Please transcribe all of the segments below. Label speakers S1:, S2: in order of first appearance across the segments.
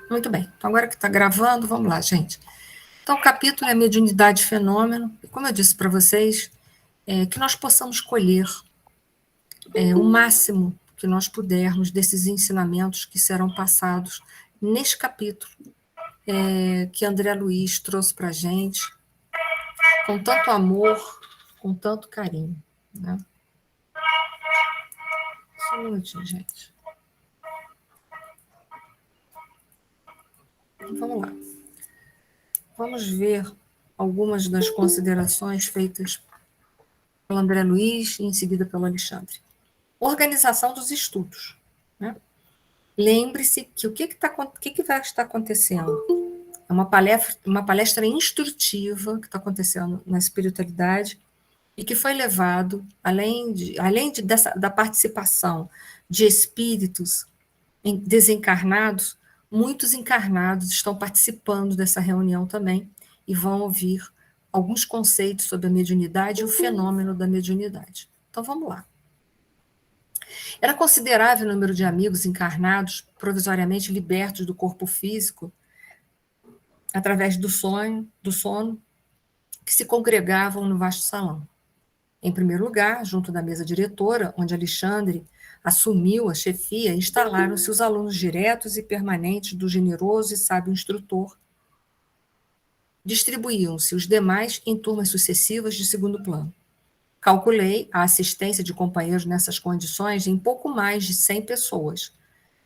S1: Muito bem. Então, agora que está gravando, vamos lá, gente. Então, o capítulo é Mediunidade e Fenômeno. E como eu disse para vocês, que nós possamos colher o máximo que nós pudermos desses ensinamentos que serão passados neste capítulo que André Luiz trouxe para a gente, com tanto amor, com tanto carinho. Né? Só um minutinho, gente. Vamos lá. Vamos ver algumas das considerações feitas pelo André Luiz e em seguida pelo Alexandre. Organização dos estudos. Né? Lembre-se que que vai estar acontecendo? É uma palestra instrutiva que está acontecendo na espiritualidade e que foi levado, da participação de espíritos desencarnados, muitos encarnados estão participando dessa reunião também e vão ouvir alguns conceitos sobre a mediunidade e o fenômeno da mediunidade. Então, vamos lá. Era considerável o número de amigos encarnados, provisoriamente libertos do corpo físico, através do sono, que se congregavam no vasto salão. Em primeiro lugar, junto da mesa diretora, onde Alexandre assumiu a chefia, instalaram-se os alunos diretos e permanentes do generoso e sábio instrutor. Distribuíam-se os demais em turmas sucessivas de segundo plano. Calculei a assistência de companheiros nessas condições em pouco mais de 100 pessoas,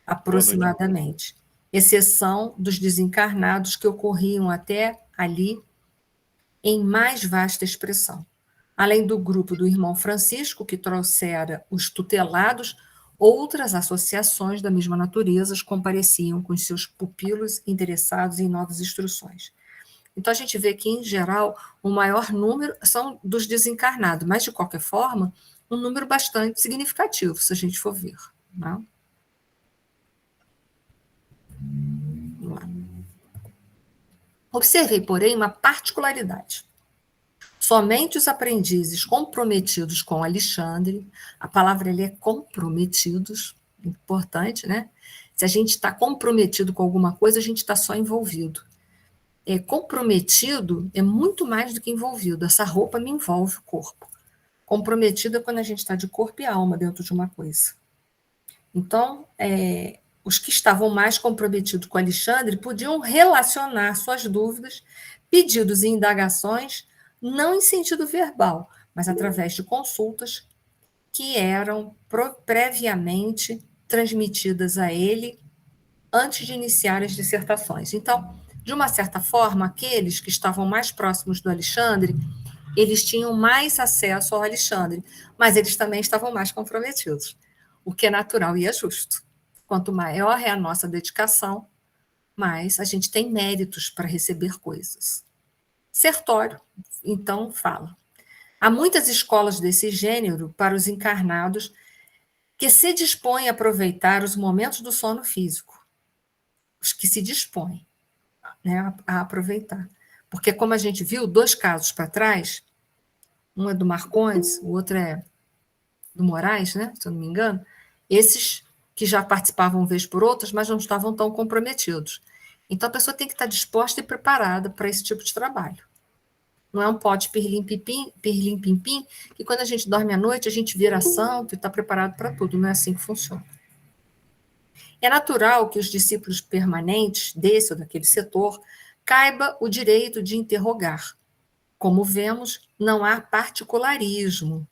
S1: aproximadamente, exceção dos desencarnados que ocorriam até ali em mais vasta expressão. Além do grupo do irmão Francisco, que trouxera os tutelados, outras associações da mesma natureza compareciam com seus pupilos interessados em novas instruções. Então, a gente vê que, em geral, o maior número são dos desencarnados, mas, de qualquer forma, um número bastante significativo, se a gente for ver. Né? Vamos lá. Observei, porém, uma particularidade. Somente os aprendizes comprometidos com Alexandre, a palavra ali é comprometidos, importante, né? Se a gente está comprometido com alguma coisa, a gente está só envolvido. Comprometido é muito mais do que envolvido. Essa roupa me envolve o corpo. Comprometido é quando a gente está de corpo e alma dentro de uma coisa. Então, os que estavam mais comprometidos com Alexandre podiam relacionar suas dúvidas, pedidos e indagações, não em sentido verbal, mas através de consultas que eram previamente transmitidas a ele antes de iniciar as dissertações. Então, de uma certa forma, aqueles que estavam mais próximos do Alexandre, eles tinham mais acesso ao Alexandre, mas eles também estavam mais comprometidos, o que é natural e é justo. Quanto maior é a nossa dedicação, mais a gente tem méritos para receber coisas. Sertório, então, fala. Há muitas escolas desse gênero para os encarnados que se dispõem a aproveitar os momentos do sono físico. Os que se dispõem, né, a aproveitar. Porque, como a gente viu, 2 casos para trás, um é do Marcondes, o outro é do Moraes, né, se eu não me engano, esses que já participavam vez por outras, mas não estavam tão comprometidos. Então, a pessoa tem que estar disposta e preparada para esse tipo de trabalho. Não é um pote pirlim-pim-pim, que quando a gente dorme à noite, a gente vira santo e está preparado para tudo. Não é assim que funciona. É natural que os discípulos permanentes desse ou daquele setor caiba o direito de interrogar. Como vemos, não há particularismo.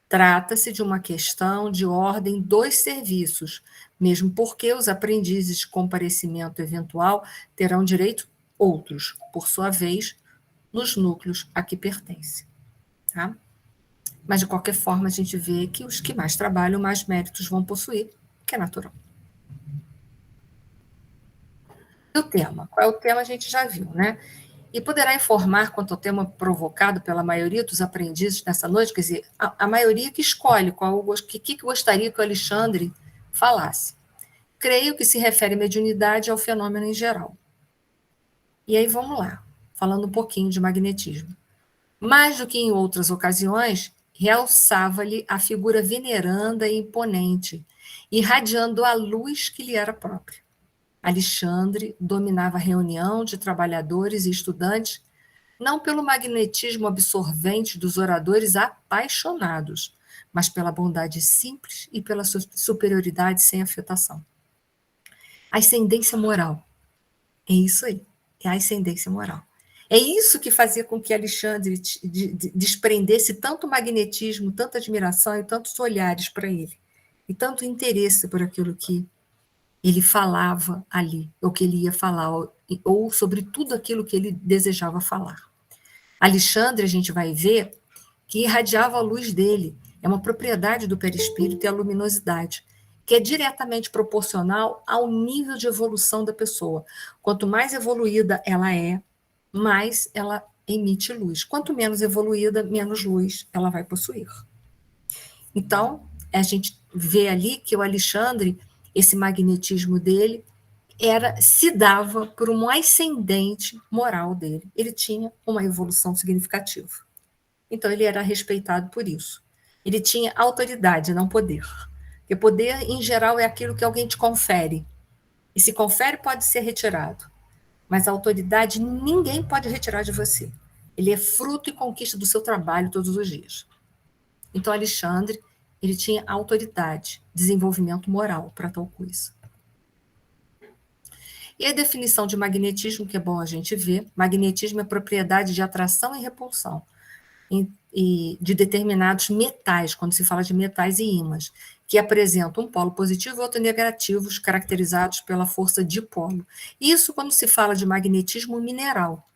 S1: Trata-se de uma questão de ordem dos serviços, mesmo porque os aprendizes de comparecimento eventual terão direito outros, por sua vez, nos núcleos a que pertencem. Tá? Mas, de qualquer forma, a gente vê que os que mais trabalham, mais méritos vão possuir, que é natural. E o tema? Qual é o tema? A gente já viu, né? E poderá informar quanto ao tema provocado pela maioria dos aprendizes nessa noite, quer dizer, a maioria que escolhe que gostaria que o Alexandre falasse. Creio que se refere à mediunidade ao fenômeno em geral. E aí vamos lá, falando um pouquinho de magnetismo. Mais do que em outras ocasiões, realçava-lhe a figura veneranda e imponente, irradiando a luz que lhe era própria. Alexandre dominava a reunião de trabalhadores e estudantes não pelo magnetismo absorvente dos oradores apaixonados, mas pela bondade simples e pela superioridade sem afetação. Ascendência moral. É isso aí. É a ascendência moral. É isso que fazia com que Alexandre desprendesse tanto magnetismo, tanta admiração e tantos olhares para ele. E tanto interesse por aquilo que ele falava ali, ou que ele ia falar, ou sobre tudo aquilo que ele desejava falar. Alexandre, a gente vai ver que irradiava a luz dele. É uma propriedade do perispírito e a luminosidade, que é diretamente proporcional ao nível de evolução da pessoa. Quanto mais evoluída ela é, mais ela emite luz. Quanto menos evoluída, menos luz ela vai possuir. Então, a gente vê ali que o Alexandre, esse magnetismo dele, se dava por um ascendente moral dele. Ele tinha uma evolução significativa. Então, ele era respeitado por isso. Ele tinha autoridade, não poder. Porque poder, em geral, é aquilo que alguém te confere. E se confere, pode ser retirado. Mas a autoridade ninguém pode retirar de você. Ele é fruto e conquista do seu trabalho todos os dias. Então, Alexandre, ele tinha autoridade, desenvolvimento moral para tal coisa. E a definição de magnetismo, que é bom a gente ver, magnetismo é propriedade de atração e repulsão e de determinados metais, quando se fala de metais e ímãs, que apresentam um polo positivo e outro negativo, caracterizados pela força dipolo. Isso quando se fala de magnetismo mineral.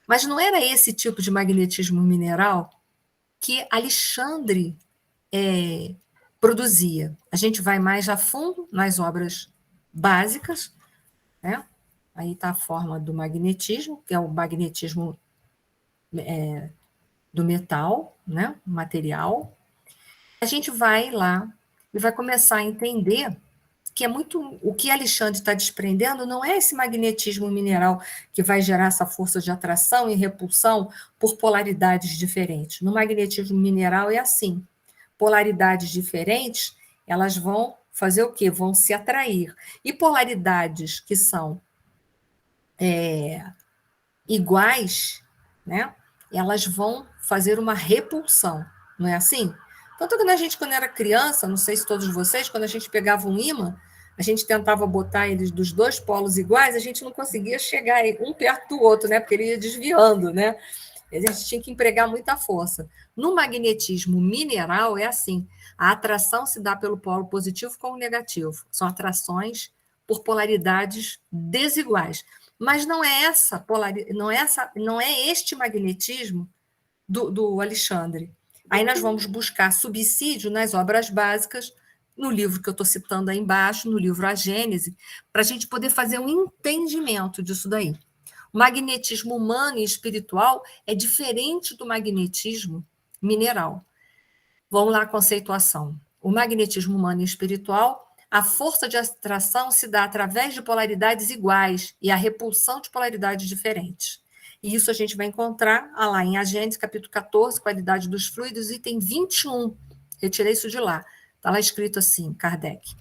S1: Mas não era esse tipo de magnetismo mineral que Alexandre produzia. A gente vai mais a fundo nas obras básicas, né? Aí está a forma do magnetismo, que é o magnetismo do metal, né? Material. A gente vai lá e vai começar a entender que é muito o que Alexandre está desprendendo não é esse magnetismo mineral que vai gerar essa força de atração e repulsão por polaridades diferentes. No magnetismo mineral é assim. Polaridades diferentes, elas vão fazer o quê? Vão se atrair. E polaridades que são iguais, né? Elas vão fazer uma repulsão, não é assim? Tanto que quando era criança, não sei se todos vocês, quando a gente pegava um ímã, a gente tentava botar eles dos dois polos iguais, a gente não conseguia chegar um perto do outro, né? Porque ele ia desviando, né? A gente tinha que empregar muita força. No magnetismo mineral é assim: a atração se dá pelo polo positivo com o negativo. São atrações por polaridades desiguais. Mas não é este magnetismo do Alexandre. Aí nós vamos buscar subsídio nas obras básicas, no livro que eu estou citando aí embaixo, no livro A Gênese, para a gente poder fazer um entendimento disso daí. O magnetismo humano e espiritual é diferente do magnetismo mineral. Vamos lá, a conceituação. O magnetismo humano e espiritual, a força de atração se dá através de polaridades iguais e a repulsão de polaridades diferentes. E isso a gente vai encontrar lá em A Gênese, capítulo 14, qualidade dos fluidos, item 21. Retirei isso de lá. Está lá escrito assim, Kardec.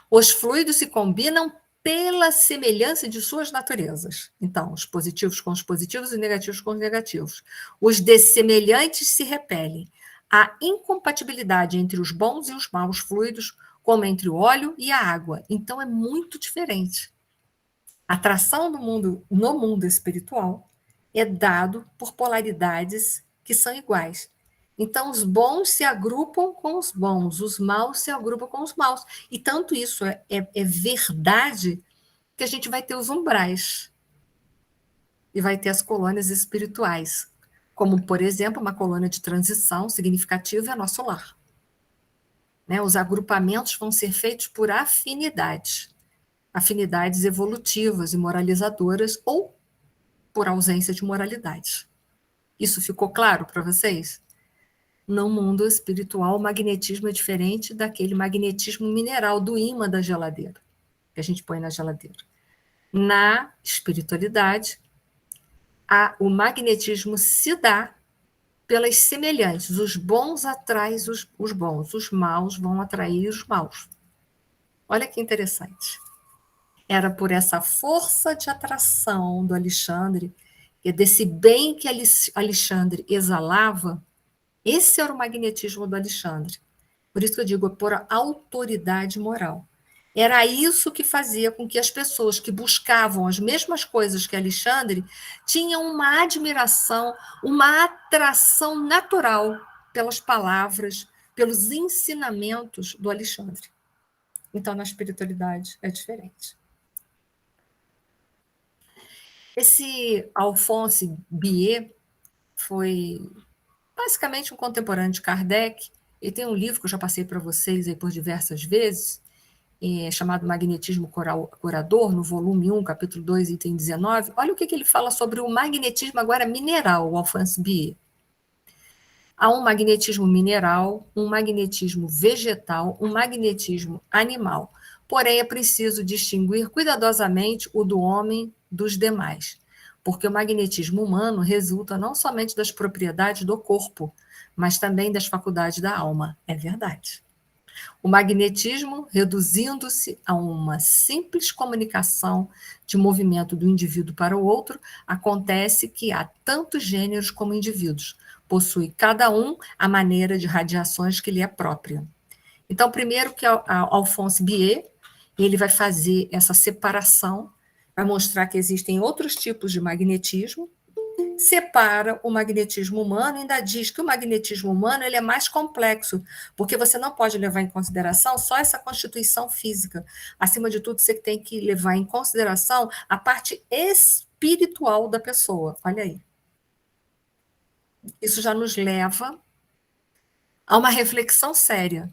S1: Os fluidos se combinam pela semelhança de suas naturezas. Então, os positivos com os positivos e os negativos com os negativos. Os dessemelhantes se repelem. Há incompatibilidade entre os bons e os maus fluidos, como entre o óleo e a água. Então, é muito diferente. A atração no mundo espiritual é dado por polaridades que são iguais. Então, os bons se agrupam com os bons, os maus se agrupam com os maus. E tanto isso é verdade que a gente vai ter os umbrais e vai ter as colônias espirituais, como, por exemplo, uma colônia de transição significativa é nosso lar. Né? Os agrupamentos vão ser feitos por afinidades evolutivas e moralizadoras ou por ausência de moralidade. Isso ficou claro para vocês? No mundo espiritual, o magnetismo é diferente daquele magnetismo mineral do ímã da geladeira, que a gente põe na geladeira. Na espiritualidade, o magnetismo se dá pelas semelhantes. Os bons atraem os bons, os maus vão atrair os maus. Olha que interessante. Era por essa força de atração do Alexandre, e desse bem que Alexandre exalava, esse era o magnetismo do Alexandre. Por isso que eu digo, por autoridade moral. Era isso que fazia com que as pessoas que buscavam as mesmas coisas que Alexandre tinham uma admiração, uma atração natural pelas palavras, pelos ensinamentos do Alexandre. Então, na espiritualidade é diferente. Esse Alphonse Billet foi basicamente um contemporâneo de Kardec. Ele tem um livro que eu já passei para vocês aí por diversas vezes, chamado Magnetismo Curador, no volume 1, capítulo 2, item 19. Olha o que ele fala sobre o magnetismo agora mineral, o Alphonse Billet. Há um magnetismo mineral, um magnetismo vegetal, um magnetismo animal. Porém, é preciso distinguir cuidadosamente o do homem dos demais, porque o magnetismo humano resulta não somente das propriedades do corpo, mas também das faculdades da alma. É verdade. O magnetismo, reduzindo-se a uma simples comunicação de movimento do indivíduo para o outro, acontece que há tantos gêneros como indivíduos. Possui cada um a maneira de radiações que lhe é própria. Então, primeiro que Alphonse Billet, ele vai fazer essa separação, vai mostrar que existem outros tipos de magnetismo, separa o magnetismo humano, ainda diz que o magnetismo humano ele é mais complexo, porque você não pode levar em consideração só essa constituição física. Acima de tudo, você tem que levar em consideração a parte espiritual da pessoa. Olha aí. Isso já nos leva a uma reflexão séria.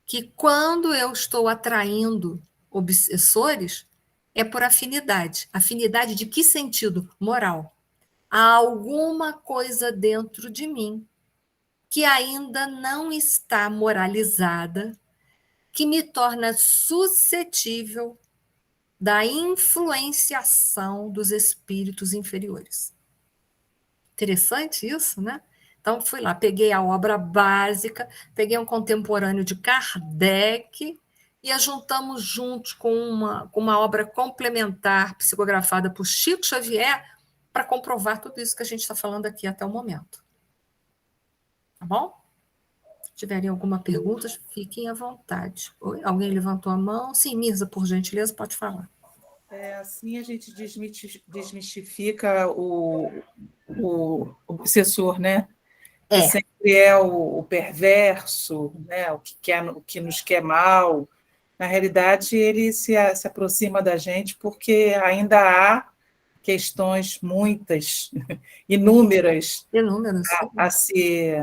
S1: Que quando eu estou atraindo obsessores, é por afinidade. Afinidade de que sentido? Moral. Há alguma coisa dentro de mim que ainda não está moralizada, que me torna suscetível da influenciação dos espíritos inferiores. Interessante isso, né? Então, fui lá, peguei a obra básica, peguei um contemporâneo de Kardec e a juntamos juntos com uma obra complementar, psicografada por Chico Xavier, para comprovar tudo isso que a gente está falando aqui até o momento. Tá bom? Se tiverem alguma pergunta, fiquem à vontade. Oi? Alguém levantou a mão? Sim, Mirza, por gentileza, pode falar.
S2: Assim a gente desmistifica o obsessor, né? Que sempre é o perverso, né? O que nos quer mal. Na realidade, ele se aproxima da gente porque ainda há questões muitas, inúmeras, a se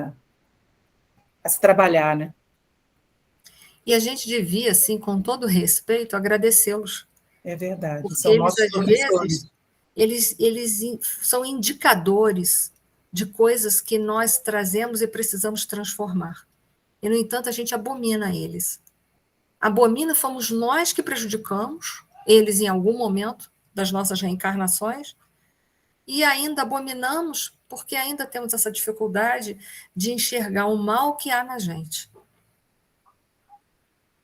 S2: trabalhar, né?
S1: E a gente devia, assim, com todo respeito, agradecê-los.
S2: É verdade.
S1: Porque
S2: São
S1: eles,
S2: nossos
S1: às vezes,
S2: professores.
S1: eles são indicadores de coisas que nós trazemos e precisamos transformar. E, no entanto, a gente abomina eles. Abomina fomos nós que prejudicamos eles em algum momento das nossas reencarnações, e ainda abominamos porque ainda temos essa dificuldade de enxergar o mal que há na gente.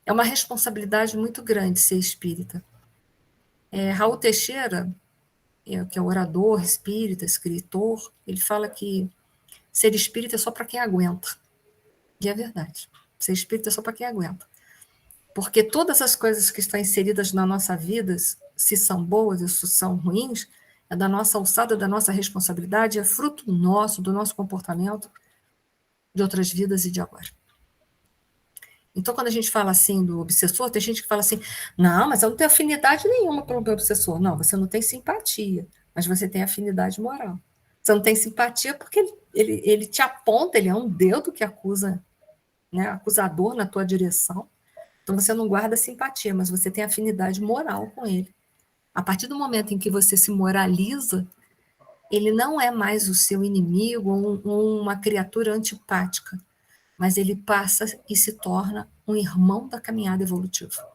S1: É uma responsabilidade muito grande ser espírita. Raul Teixeira, que é orador, espírita, escritor, ele fala que ser espírita é só para quem aguenta. E é verdade. Ser espírita é só para quem aguenta. Porque todas as coisas que estão inseridas na nossa vida, se são boas ou se são ruins, é da nossa alçada, da nossa responsabilidade, é fruto nosso, do nosso comportamento, de outras vidas e de agora. Então, quando a gente fala assim do obsessor, tem gente que fala assim, não, mas eu não tenho afinidade nenhuma pelo meu obsessor. Não, você não tem simpatia, mas você tem afinidade moral. Você não tem simpatia porque ele te aponta, ele é um dedo que acusa, né, acusador na tua direção. Então, você não guarda simpatia, mas você tem afinidade moral com ele. A partir do momento em que você se moraliza, ele não é mais o seu inimigo ou uma criatura antipática, mas ele passa e se torna um irmão da caminhada evolutiva,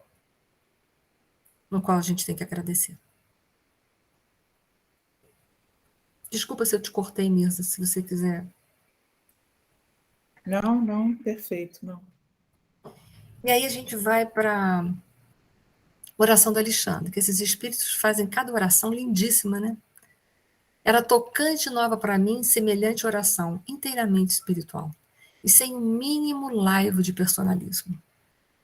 S1: no qual a gente tem que agradecer. Desculpa se eu te cortei, Mirza, se você quiser.
S2: Não, perfeito, não.
S1: E aí a gente vai para Oração do Alexandre, que esses espíritos fazem cada oração lindíssima, né? Era tocante e nova para mim, semelhante oração, inteiramente espiritual, e sem o mínimo laivo de personalismo.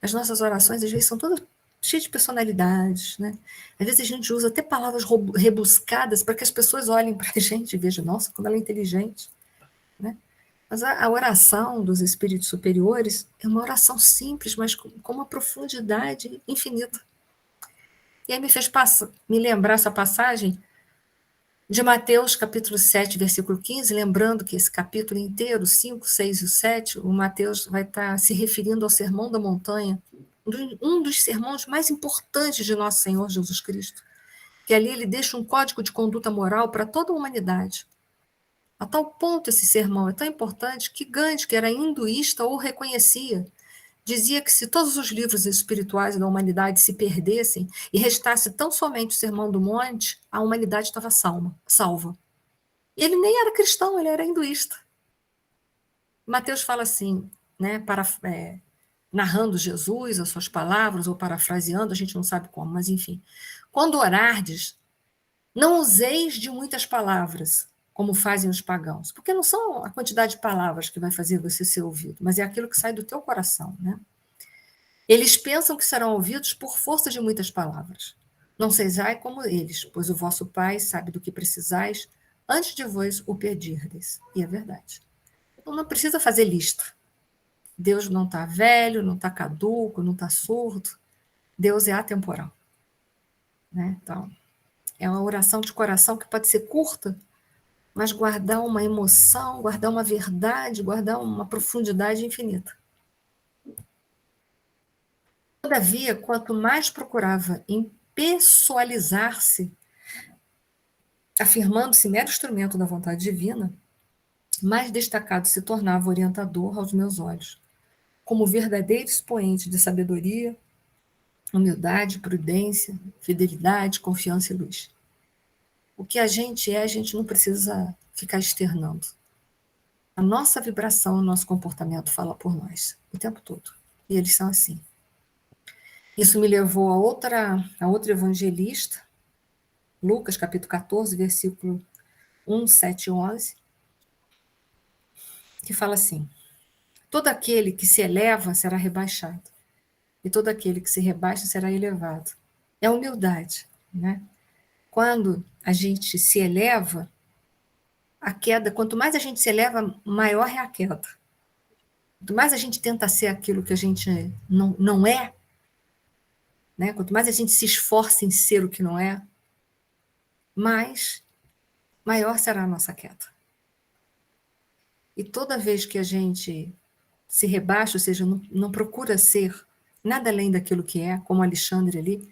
S1: As nossas orações, às vezes, são todas cheias de personalidades, né? Às vezes a gente usa até palavras rebuscadas para que as pessoas olhem para a gente e vejam, nossa, como ela é inteligente, né? Mas a oração dos espíritos superiores é uma oração simples, mas com uma profundidade infinita. E aí me fez me lembrar essa passagem de Mateus, capítulo 7, versículo 15, lembrando que esse capítulo inteiro, 5, 6 e 7, o Mateus vai estar se referindo ao Sermão da Montanha, um dos sermões mais importantes de nosso Senhor Jesus Cristo, que ali ele deixa um código de conduta moral para toda a humanidade. A tal ponto esse sermão é tão importante que Gandhi, que era hinduísta, o reconhecia. Dizia que se todos os livros espirituais da humanidade se perdessem e restasse tão somente o Sermão do Monte, a humanidade estava salva. E ele nem era cristão, ele era hinduísta. Mateus fala assim, né, narrando Jesus, as suas palavras, ou parafraseando, a gente não sabe como, mas enfim. Quando orardes, não useis de muitas palavras, como fazem os pagãos, porque não são a quantidade de palavras que vai fazer você ser ouvido, mas é aquilo que sai do teu coração, né? Eles pensam que serão ouvidos por força de muitas palavras. Não sejais como eles, pois o vosso Pai sabe do que precisais antes de vos o pedirdes. E é verdade. Então não precisa fazer lista. Deus não está velho, não está caduco, não está surdo. Deus é atemporal. Né? Então, é uma oração de coração que pode ser curta, mas guardar uma emoção, guardar uma verdade, guardar uma profundidade infinita. Todavia, quanto mais procurava impessoalizar-se, afirmando-se mero instrumento da vontade divina, mais destacado se tornava o orientador aos meus olhos, como verdadeiro expoente de sabedoria, humildade, prudência, fidelidade, confiança e luz. O que a gente é, a gente não precisa ficar externando. A nossa vibração, o nosso comportamento fala por nós, o tempo todo. E eles são assim. Isso me levou a outro evangelista, Lucas, capítulo 14, versículo 1, 7 e 11, que fala assim: todo aquele que se eleva será rebaixado, e todo aquele que se rebaixa será elevado. É humildade, né? Quando a gente se eleva, a queda, quanto mais a gente se eleva, maior é a queda. Quanto mais a gente tenta ser aquilo que a gente não é, né? Quanto mais a gente se esforça em ser o que não é, maior será a nossa queda. E toda vez que a gente se rebaixa, ou seja, não procura ser nada além daquilo que é, como Alexandre ali,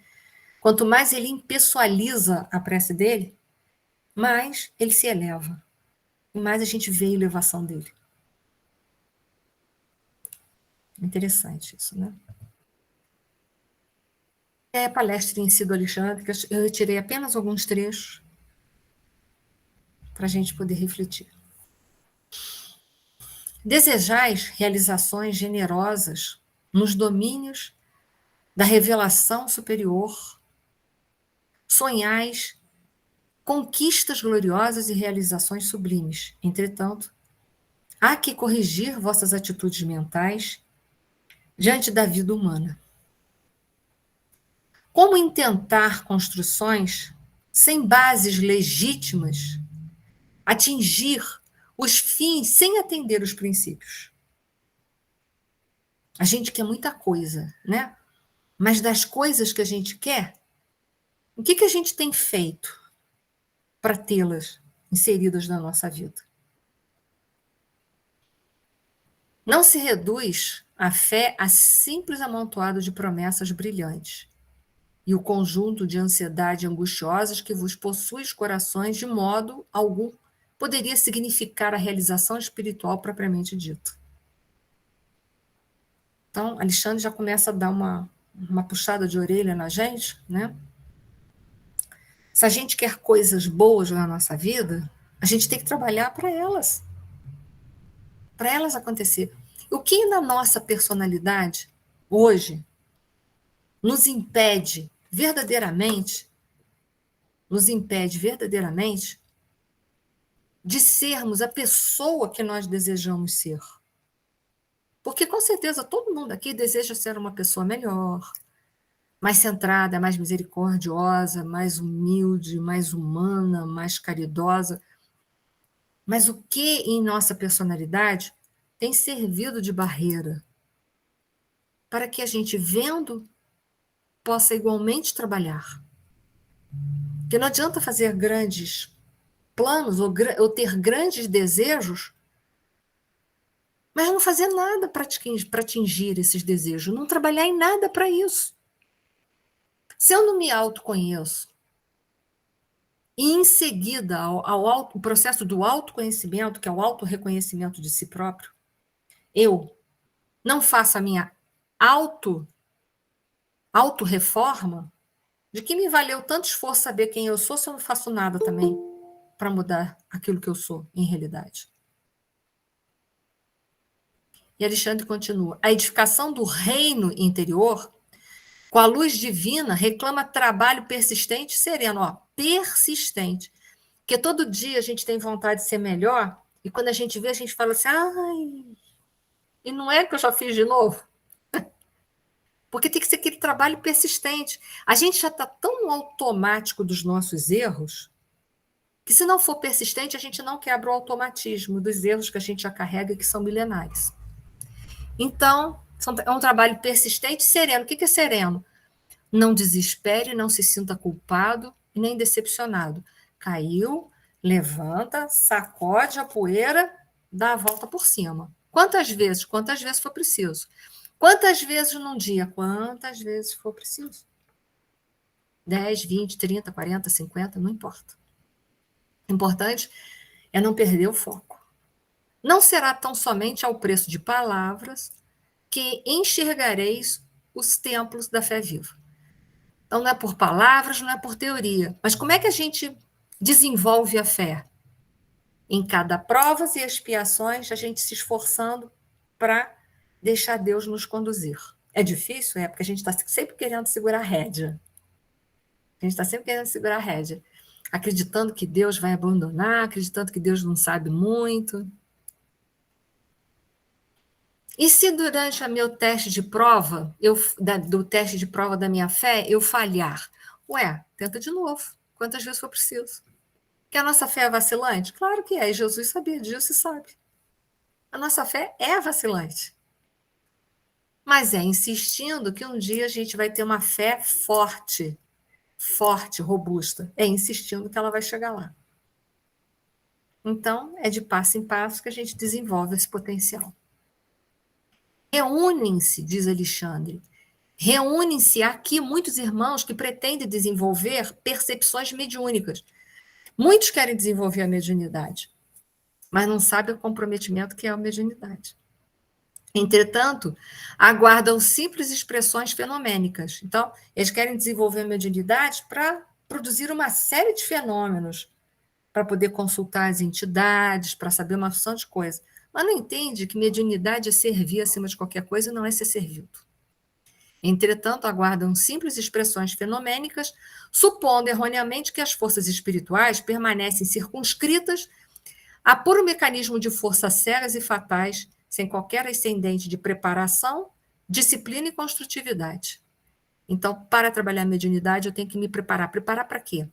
S1: quanto mais ele impessoaliza a prece dele, mais ele se eleva. E mais a gente vê a elevação dele. Interessante isso, né? É a palestra em si do Alexandre, que eu retirei apenas alguns trechos para a gente poder refletir. Desejais realizações generosas nos domínios da revelação superior, sonhais conquistas gloriosas e realizações sublimes. Entretanto, há que corrigir vossas atitudes mentais diante da vida humana. Como intentar construções sem bases legítimas, atingir os fins sem atender os princípios? A gente quer muita coisa, né? Mas das coisas que a gente quer, o que a gente tem feito para tê-las inseridas na nossa vida? Não se reduz a fé a simples amontoado de promessas brilhantes e o conjunto de ansiedade angustiosas que vos possui os corações de modo algum poderia significar a realização espiritual propriamente dita. Então, Alexandre já começa a dar uma puxada de orelha na gente, né? Se a gente quer coisas boas na nossa vida, a gente tem que trabalhar para elas acontecer. O que na nossa personalidade, hoje, nos impede verdadeiramente, nos impede verdadeiramente de sermos a pessoa que nós desejamos ser. Porque, com certeza, todo mundo aqui deseja ser uma pessoa melhor, mais centrada, mais misericordiosa, mais humilde, mais humana, mais caridosa. Mas o que em nossa personalidade tem servido de barreira para que a gente, vendo, possa igualmente trabalhar? Porque não adianta fazer grandes planos ou ter grandes desejos, mas não fazer nada para atingir esses desejos, não trabalhar em nada para isso. Se eu não me autoconheço, e em seguida o processo do autoconhecimento, que é o autorreconhecimento de si próprio, eu não faço a minha autorreforma, de que me valeu tanto esforço saber quem eu sou se eu não faço nada também para mudar aquilo que eu sou em realidade? E Alexandre continua: a edificação do reino interior, com a luz divina, reclama trabalho persistente e sereno. Ó, persistente. Porque todo dia a gente tem vontade de ser melhor, e quando a gente vê, a gente fala assim, ai, e não é que eu já fiz de novo? Porque tem que ser aquele trabalho persistente. A gente já está tão no automático dos nossos erros, que se não for persistente, a gente não quebra o automatismo dos erros que a gente já carrega e que são milenares. Então, é um trabalho persistente e sereno. O que é sereno? Não desespere, não se sinta culpado e nem decepcionado. Caiu, levanta, sacode a poeira, dá a volta por cima. Quantas vezes? Quantas vezes for preciso. Quantas vezes num dia? Quantas vezes for preciso. 10, 20, 30, 40, 50, não importa. O importante é não perder o foco. Não será tão somente ao preço de palavras que enxergareis os templos da fé viva. Então, não é por palavras, não é por teoria. Mas como é que a gente desenvolve a fé? Em cada provas e expiações, a gente se esforçando para deixar Deus nos conduzir. É difícil? É, porque a gente está sempre querendo segurar a rédea. A gente está sempre querendo segurar a rédea. Acreditando que Deus vai abandonar, acreditando que Deus não sabe muito. E se durante o meu teste de prova, do teste de prova da minha fé, eu falhar? Ué, tenta de novo, quantas vezes for preciso. Que a nossa fé é vacilante? Claro que é, e Jesus sabia disso e sabe. A nossa fé é vacilante. Mas é insistindo que um dia a gente vai ter uma fé forte, robusta. É insistindo que ela vai chegar lá. Então, é de passo em passo que a gente desenvolve esse potencial. Reúnem-se, diz Alexandre, reúnem-se aqui muitos irmãos que pretendem desenvolver percepções mediúnicas. Muitos querem desenvolver a mediunidade, mas não sabem o comprometimento que é a mediunidade. Entretanto, aguardam simples expressões fenomênicas. Então, eles querem desenvolver a mediunidade para produzir uma série de fenômenos, para poder consultar as entidades, para saber uma opção de coisas. Mas não entende que mediunidade é servir acima de qualquer coisa e não é ser servido. Entretanto, aguardam simples expressões fenomênicas, supondo erroneamente que as forças espirituais permanecem circunscritas a puro mecanismo de forças cegas e fatais, sem qualquer ascendente de preparação, disciplina e construtividade. Então, para trabalhar a mediunidade, eu tenho que me preparar. Preparar para quê?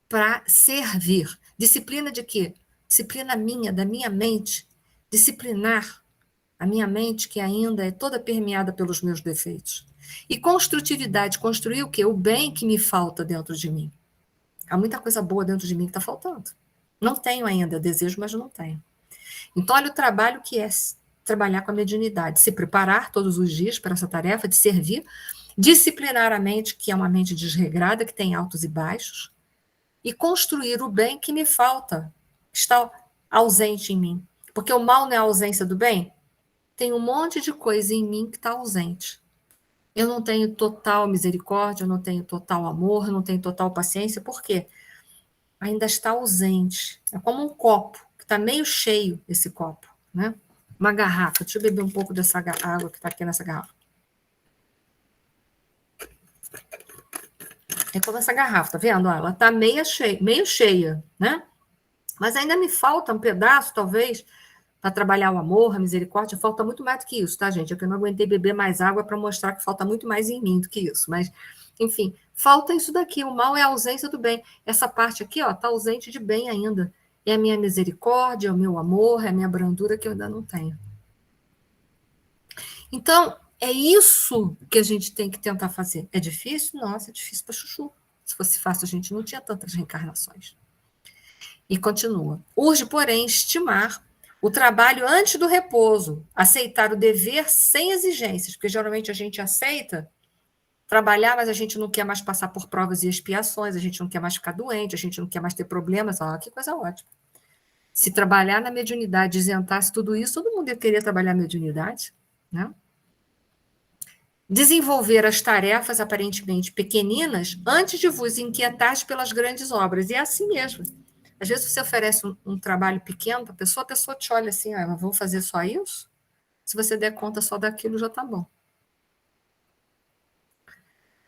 S1: Para servir. Disciplina de quê? Disciplina minha, da minha mente. Disciplinar a minha mente, que ainda é toda permeada pelos meus defeitos. E construtividade, construir o quê? O bem que me falta dentro de mim. Há muita coisa boa dentro de mim que está faltando. Não tenho ainda, desejo, mas não tenho. Então, olha o trabalho que é trabalhar com a mediunidade. Se preparar todos os dias para essa tarefa de servir, disciplinar a mente, que é uma mente desregrada, que tem altos e baixos, e construir o bem que me falta, está ausente em mim. Porque o mal não é a ausência do bem? Tem um monte de coisa em mim que está ausente. Eu não tenho total misericórdia, eu não tenho total amor, eu não tenho total paciência. Por quê? Ainda está ausente. É como um copo, que está meio cheio, esse copo, né? Uma garrafa. Deixa eu beber um pouco dessa água que está aqui nessa garrafa. É como essa garrafa, tá vendo? Ela tá meio cheia, né? Mas ainda me falta um pedaço, talvez, para trabalhar o amor, a misericórdia. Falta muito mais do que isso, tá, gente? É que eu não aguentei beber mais água para mostrar que falta muito mais em mim do que isso. Mas, enfim, falta isso daqui. O mal é a ausência do bem. Essa parte aqui, ó, tá ausente de bem ainda. É a minha misericórdia, é o meu amor, é a minha brandura que eu ainda não tenho. Então, é isso que a gente tem que tentar fazer. É difícil? Nossa, é difícil para chuchu. Se fosse fácil, a gente não tinha tantas reencarnações. E continua. Urge, porém, estimar o trabalho antes do repouso, aceitar o dever sem exigências, porque geralmente a gente aceita trabalhar, mas a gente não quer mais passar por provas e expiações, a gente não quer mais ficar doente, a gente não quer mais ter problemas. Ó, que coisa ótima. Se trabalhar na mediunidade isentasse tudo isso, todo mundo ia querer trabalhar na mediunidade, né? Desenvolver as tarefas aparentemente pequeninas antes de vos inquietar pelas grandes obras. E é assim mesmo. Às vezes você oferece um trabalho pequeno para a pessoa te olha assim, ah, mas vou fazer só isso? Se você der conta só daquilo, já está bom.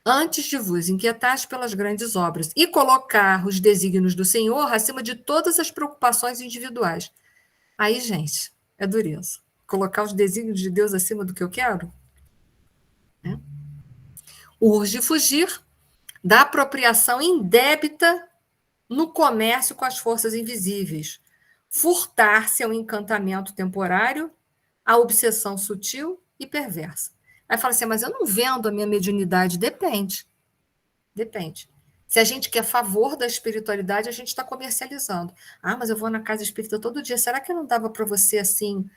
S1: Antes de vos inquietar pelas grandes obras e colocar os desígnios do Senhor acima de todas as preocupações individuais. Aí, gente, é dureza. Colocar os desígnios de Deus acima do que eu quero? Né? Urge fugir da apropriação indébita no comércio com as forças invisíveis, furtar-se ao encantamento temporário, à obsessão sutil e perversa. Aí fala assim, mas eu não vendo a minha mediunidade. Depende. Depende. Se a gente quer favor da espiritualidade, a gente está comercializando. Ah, mas eu vou na casa espírita todo dia. Será que não dava para você assim?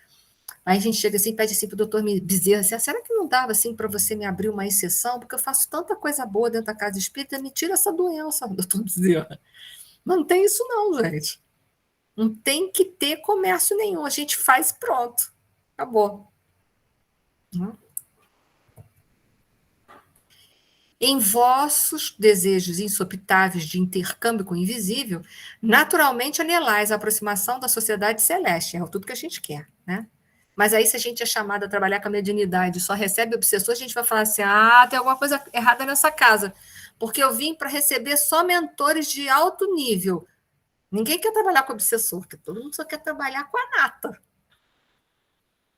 S1: Aí a gente chega assim, pede assim para o doutor Bezerra, assim, será que não dava assim para você me abrir uma exceção? Porque eu faço tanta coisa boa dentro da casa espírita, me tira essa doença, doutor Bezerra. Não tem isso não, gente. Não tem que ter comércio nenhum. A gente faz pronto. Acabou. Em vossos desejos insopitáveis de intercâmbio com o invisível, naturalmente anelais a aproximação da sociedade celeste. É tudo que a gente quer, né? Mas aí, se a gente é chamado a trabalhar com a mediunidade e só recebe obsessor, a gente vai falar assim, ah, tem alguma coisa errada nessa casa, porque eu vim para receber só mentores de alto nível. Ninguém quer trabalhar com obsessor, porque todo mundo só quer trabalhar com a nata.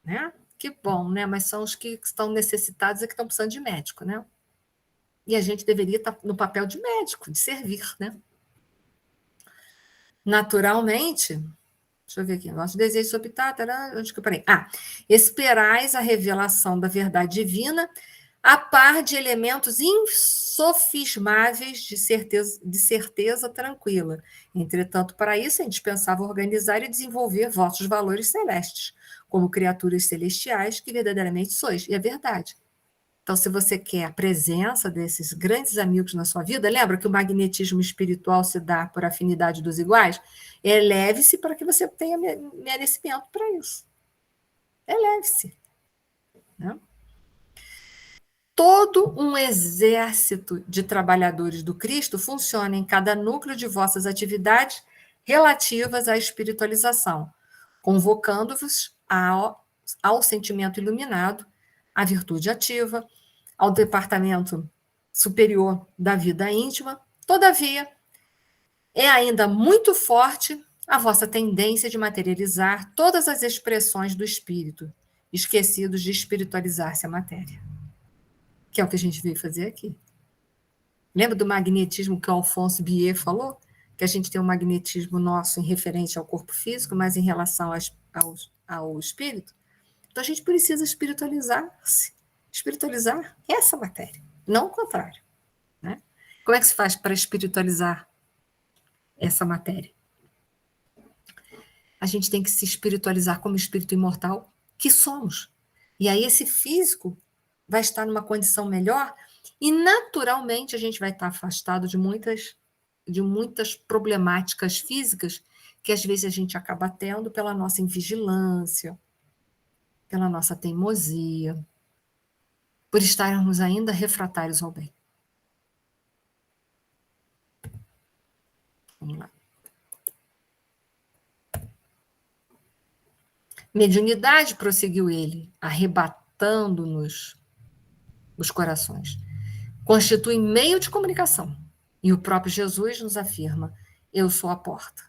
S1: Né? Que bom, né? Mas são os que estão necessitados e que estão precisando de médico, né? E a gente deveria estar no papel de médico, de servir, né? Naturalmente, deixa eu ver aqui, nosso desejo sobre onde que eu parei? Ah, esperais a revelação da verdade divina a par de elementos insofismáveis de certeza tranquila. Entretanto, para isso é indispensável organizar e desenvolver vossos valores celestes, como criaturas celestiais que verdadeiramente sois. E é verdade. Então, se você quer a presença desses grandes amigos na sua vida, lembra que o magnetismo espiritual se dá por afinidade dos iguais? Eleve-se para que você tenha merecimento para isso. Eleve-se. Né? Todo um exército de trabalhadores do Cristo funciona em cada núcleo de vossas atividades relativas à espiritualização, convocando-vos ao sentimento iluminado, à virtude ativa, ao departamento superior da vida íntima. Todavia, é ainda muito forte a vossa tendência de materializar todas as expressões do espírito, esquecidos de espiritualizar-se a matéria. Que é o que a gente veio fazer aqui. Lembra do magnetismo que o Alphonse Bier falou? Que a gente tem um magnetismo nosso em referente ao corpo físico, mas em relação ao espírito? Então a gente precisa espiritualizar-se, espiritualizar essa matéria, não o contrário. Né? Como é que se faz para espiritualizar essa matéria? A gente tem que se espiritualizar como espírito imortal que somos. E aí esse físico vai estar numa condição melhor e, naturalmente, a gente vai estar afastado de muitas problemáticas físicas que, às vezes, a gente acaba tendo pela nossa invigilância, pela nossa teimosia, por estarmos ainda refratários ao bem. Vamos lá. Mediunidade, prosseguiu ele, arrebatando-nos os corações, constitui meio de comunicação. E o próprio Jesus nos afirma: eu sou a porta.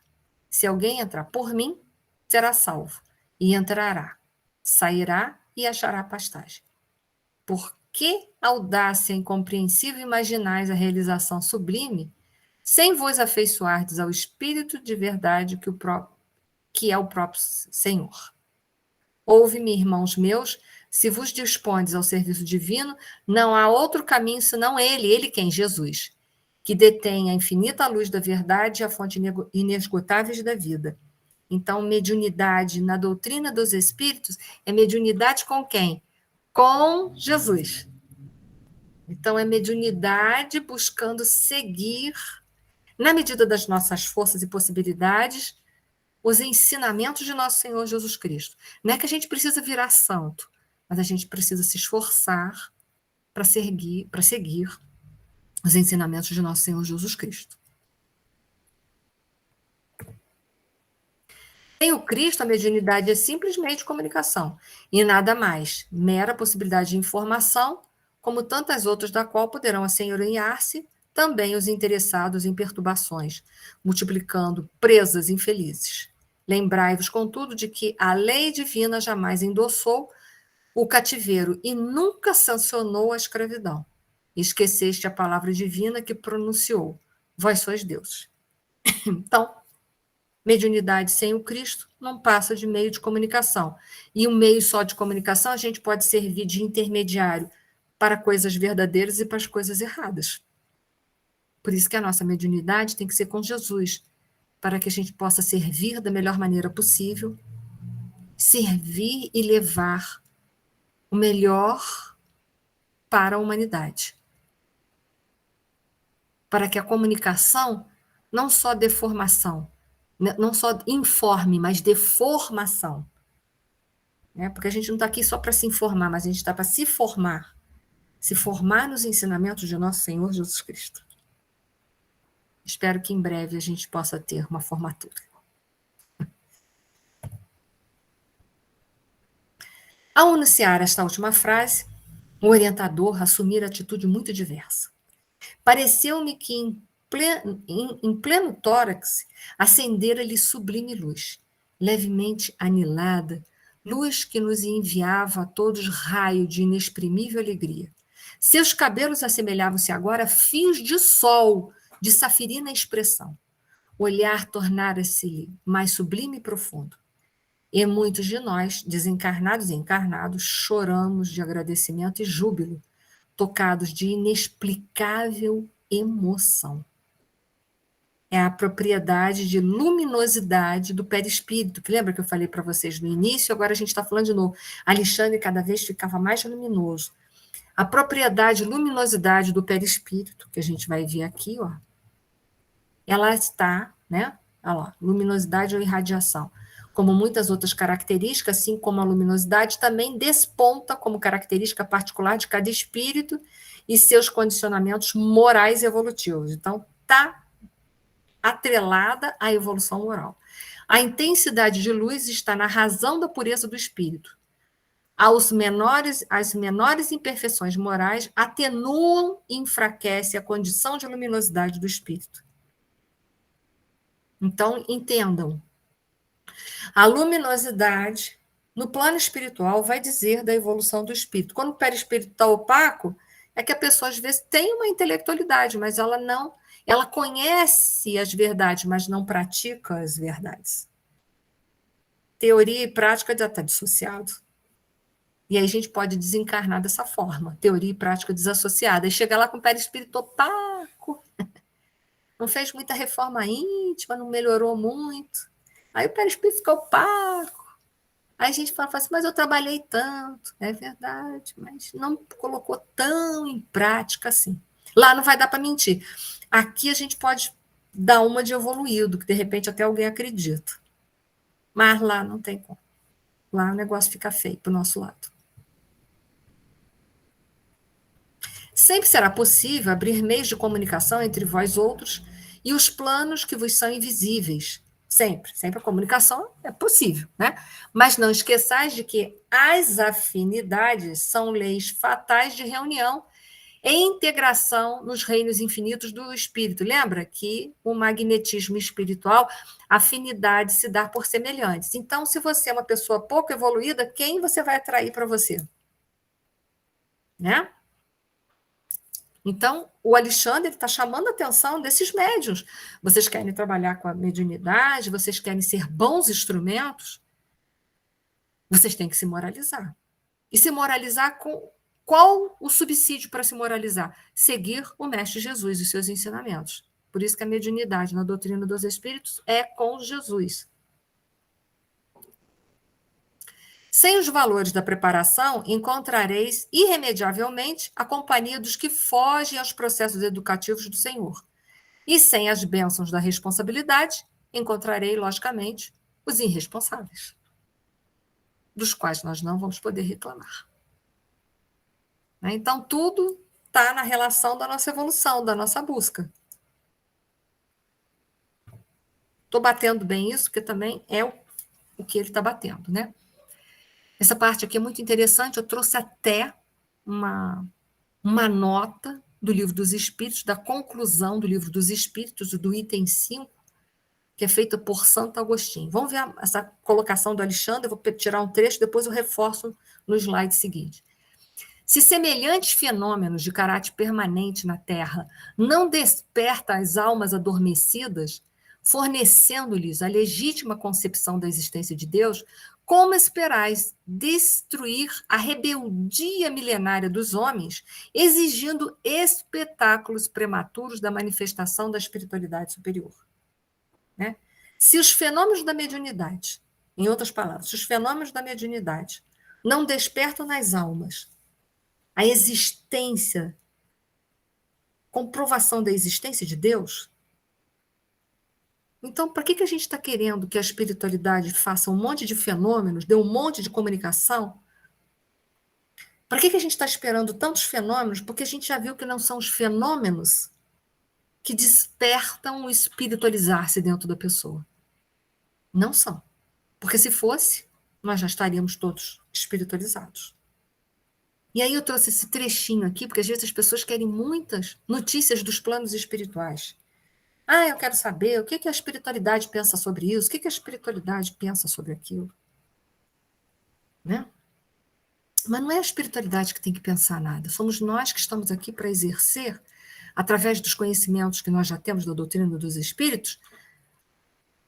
S1: Se alguém entrar por mim, será salvo, e entrará, sairá e achará pastagem. Por que audácia incompreensível imaginais a realização sublime, sem vos afeiçoardes ao Espírito de verdade que é o próprio Senhor? Ouve-me, irmãos meus, se vos dispondes ao serviço divino, não há outro caminho senão ele quem? Jesus, que detém a infinita luz da verdade e a fonte inesgotável da vida. Então, mediunidade na doutrina dos espíritos é mediunidade com quem? Com Jesus. Então, é mediunidade buscando seguir, na medida das nossas forças e possibilidades, os ensinamentos de nosso Senhor Jesus Cristo. Não é que a gente precisa virar santo, mas a gente precisa se esforçar para seguir os ensinamentos de nosso Senhor Jesus Cristo. Sem o Cristo, a mediunidade é simplesmente comunicação, e nada mais, mera possibilidade de informação, como tantas outras da qual poderão assenhorear-se também os interessados em perturbações, multiplicando presas infelizes. Lembrai-vos, contudo, de que a lei divina jamais endossou o cativeiro e nunca sancionou a escravidão. Esqueceste a palavra divina que pronunciou: vós sois deuses. Então, mediunidade sem o Cristo não passa de meio de comunicação. E um meio só de comunicação a gente pode servir de intermediário para coisas verdadeiras e para as coisas erradas. Por isso que a nossa mediunidade tem que ser com Jesus, para que a gente possa servir da melhor maneira possível, servir e levar o melhor para a humanidade. Para que a comunicação não só dê formação, não só informe, mas dê formação. Porque a gente não está aqui só para se informar, mas a gente está para se formar nos ensinamentos de nosso Senhor Jesus Cristo. Espero que em breve a gente possa ter uma formatura. Ao anunciar esta última frase, o orientador assumira atitude muito diversa. Pareceu-me que em pleno tórax acendera-lhe sublime luz, levemente anilada, luz que nos enviava a todos raio de inexprimível alegria. Seus cabelos assemelhavam-se agora a fios de sol, de safirina expressão. O olhar tornara-se-lhe mais sublime e profundo. E muitos de nós, desencarnados e encarnados, choramos de agradecimento e júbilo, tocados de inexplicável emoção. É a propriedade de luminosidade do perispírito, que lembra que eu falei para vocês no início, agora a gente está falando de novo. Alexandre cada vez ficava mais luminoso. A propriedade luminosidade do perispírito, que a gente vai ver aqui, ó, ela está, né? Olha lá, luminosidade ou irradiação. Como muitas outras características, assim como a luminosidade, também desponta como característica particular de cada espírito e seus condicionamentos morais e evolutivos. Então, está atrelada à evolução moral. A intensidade de luz está na razão da pureza do espírito. As menores imperfeições morais atenuam e enfraquecem a condição de luminosidade do espírito. Então, entendam. A luminosidade, no plano espiritual, vai dizer da evolução do espírito. Quando o perispírito está opaco, é que a pessoa, às vezes, tem uma intelectualidade, mas ela não... Ela conhece as verdades, mas não pratica as verdades. Teoria e prática já está dissociado. E aí a gente pode desencarnar dessa forma. Teoria e prática desassociada. E chega lá com o perispírito opaco. Não fez muita reforma íntima, não melhorou muito. Aí o perispírito fica opaco. Aí a gente fala assim, mas eu trabalhei tanto. É verdade, mas não colocou tão em prática assim. Lá não vai dar para mentir. Aqui a gente pode dar uma de evoluído, que de repente até alguém acredita. Mas lá não tem como. Lá o negócio fica feio para o nosso lado. Sempre será possível abrir meios de comunicação entre vós outros e os planos que vos são invisíveis. Sempre a comunicação é possível, né? Mas não esqueçais de que as afinidades são leis fatais de reunião em integração nos reinos infinitos do espírito. Lembra que o magnetismo espiritual, afinidade se dá por semelhantes. Então, se você é uma pessoa pouco evoluída, quem você vai atrair para você? Né? Então, o Alexandre está chamando a atenção desses médiuns. Vocês querem trabalhar com a mediunidade? Vocês querem ser bons instrumentos? Vocês têm que se moralizar. E se moralizar com qual o subsídio para se moralizar? Seguir o Mestre Jesus e seus ensinamentos. Por isso que a mediunidade na doutrina dos espíritos é com Jesus. Sem os valores da preparação, encontrareis irremediavelmente a companhia dos que fogem aos processos educativos do Senhor. E sem as bênçãos da responsabilidade, encontrarei, logicamente, os irresponsáveis, dos quais nós não vamos poder reclamar. Então, tudo está na relação da nossa evolução, da nossa busca. Estou batendo bem isso, porque também é o que ele está batendo, né? Essa parte aqui é muito interessante, eu trouxe até uma nota do Livro dos Espíritos, da conclusão do Livro dos Espíritos, do item 5, que é feita por Santo Agostinho. Vamos ver essa colocação do Alexandre, eu vou tirar um trecho, depois eu reforço no slide seguinte. Se semelhantes fenômenos de caráter permanente na Terra não desperta as almas adormecidas, fornecendo-lhes a legítima concepção da existência de Deus, como esperais destruir a rebeldia milenária dos homens, exigindo espetáculos prematuros da manifestação da espiritualidade superior? Né? Se os fenômenos da mediunidade, em outras palavras, se os fenômenos da mediunidade não despertam nas almas a existência, comprovação da existência de Deus, então, para que a gente está querendo que a espiritualidade faça um monte de fenômenos, dê um monte de comunicação? Para que a gente está esperando tantos fenômenos? Porque a gente já viu que não são os fenômenos que despertam o espiritualizar-se dentro da pessoa. Não são. Porque se fosse, nós já estaríamos todos espiritualizados. E aí eu trouxe esse trechinho aqui, porque às vezes as pessoas querem muitas notícias dos planos espirituais. Eu quero saber o que a espiritualidade pensa sobre isso, o que a espiritualidade pensa sobre aquilo. Né? Mas não é a espiritualidade que tem que pensar nada, somos nós que estamos aqui para exercer, através dos conhecimentos que nós já temos da doutrina dos espíritos,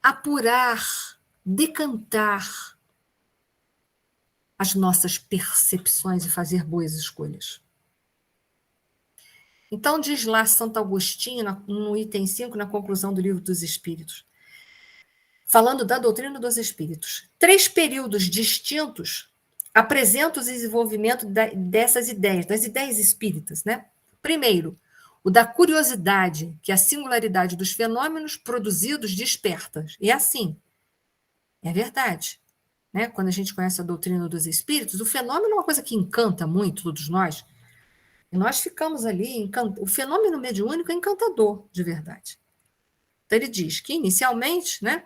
S1: apurar, decantar as nossas percepções e fazer boas escolhas. Então, diz lá Santo Agostinho, no item 5, na conclusão do Livro dos Espíritos, falando da doutrina dos espíritos, 3 períodos distintos apresentam o desenvolvimento dessas ideias, das ideias espíritas, né? Primeiro, o da curiosidade, que a singularidade dos fenômenos produzidos desperta. E é assim, é verdade. Né? Quando a gente conhece a doutrina dos espíritos, o fenômeno é uma coisa que encanta muito todos nós, e nós ficamos ali, o fenômeno mediúnico é encantador, de verdade. Então, ele diz que, inicialmente, né,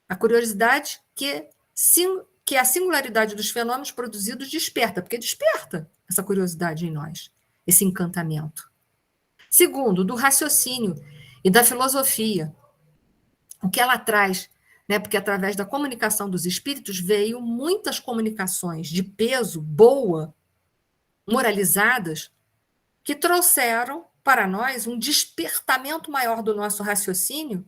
S1: a curiosidade que a singularidade dos fenômenos produzidos desperta, porque desperta essa curiosidade em nós, esse encantamento. Segundo, do raciocínio e da filosofia, o que ela traz, né, porque através da comunicação dos espíritos veio muitas comunicações de peso, boa, moralizadas, que trouxeram para nós um despertamento maior do nosso raciocínio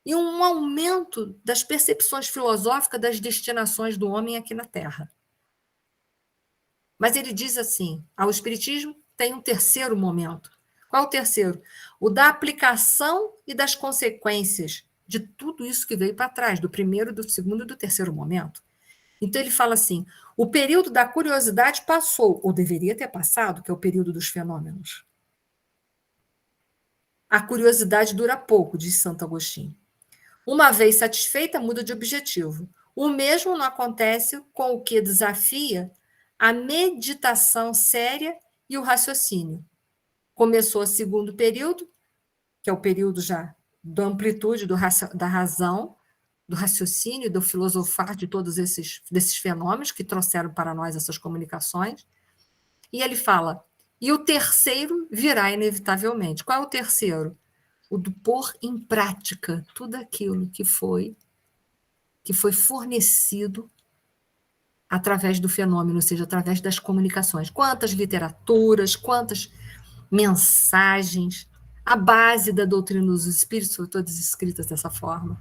S1: e um aumento das percepções filosóficas das destinações do homem aqui na Terra. Mas ele diz assim, o Espiritismo tem um terceiro momento. Qual é o terceiro? O da aplicação e das consequências de tudo isso que veio para trás, do primeiro, do segundo e do terceiro momento. Então, ele fala assim, o período da curiosidade passou, ou deveria ter passado, que é o período dos fenômenos. A curiosidade dura pouco, diz Santo Agostinho. Uma vez satisfeita, muda de objetivo. O mesmo não acontece com o que desafia a meditação séria e o raciocínio. Começou o segundo período, que é o período já da amplitude da razão, do raciocínio, do filosofar de todos desses fenômenos que trouxeram para nós essas comunicações. E ele fala, E o terceiro virá inevitavelmente. Qual é o terceiro? O do pôr em prática tudo aquilo que foi fornecido através do fenômeno, ou seja, através das comunicações. Quantas literaturas, quantas mensagens, a base da doutrina dos espíritos foram todas escritas dessa forma.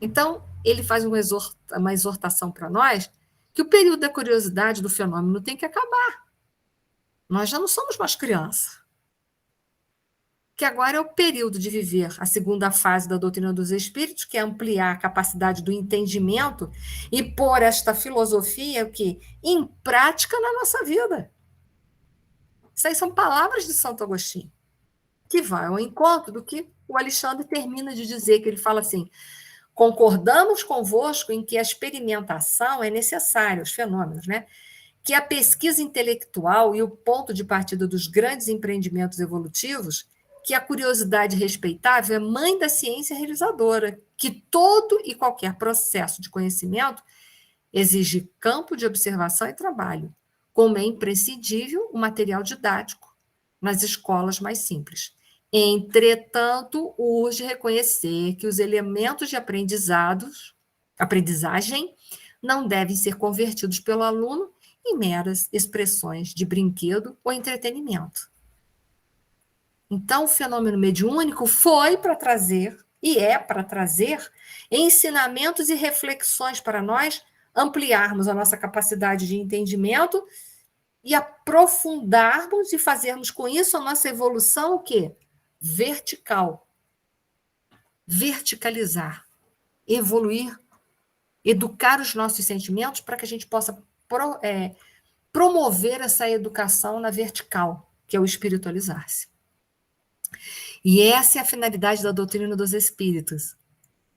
S1: Então, ele faz uma exortação para nós que o período da curiosidade do fenômeno tem que acabar. Nós já não somos mais crianças. Que agora é o período de viver a segunda fase da doutrina dos espíritos, que é ampliar a capacidade do entendimento e pôr esta filosofia em prática na nossa vida. Isso aí são palavras de Santo Agostinho, que vai ao encontro do que o Alexandre termina de dizer, que ele fala assim: concordamos convosco em que a experimentação é necessária, os fenômenos, né? Que a pesquisa intelectual e o ponto de partida dos grandes empreendimentos evolutivos, que a curiosidade respeitável é mãe da ciência realizadora, que todo e qualquer processo de conhecimento exige campo de observação e trabalho, como é imprescindível o material didático nas escolas mais simples. Entretanto, urge reconhecer que os elementos de aprendizagem não devem ser convertidos pelo aluno em meras expressões de brinquedo ou entretenimento. Então, o fenômeno mediúnico foi para trazer, e é para trazer, ensinamentos e reflexões para nós ampliarmos a nossa capacidade de entendimento e aprofundarmos e fazermos com isso a nossa evolução, o quê? Vertical. Verticalizar. Evoluir, educar os nossos sentimentos para que a gente possa promover essa educação na vertical, que é o espiritualizar-se. E essa é a finalidade da doutrina dos espíritos,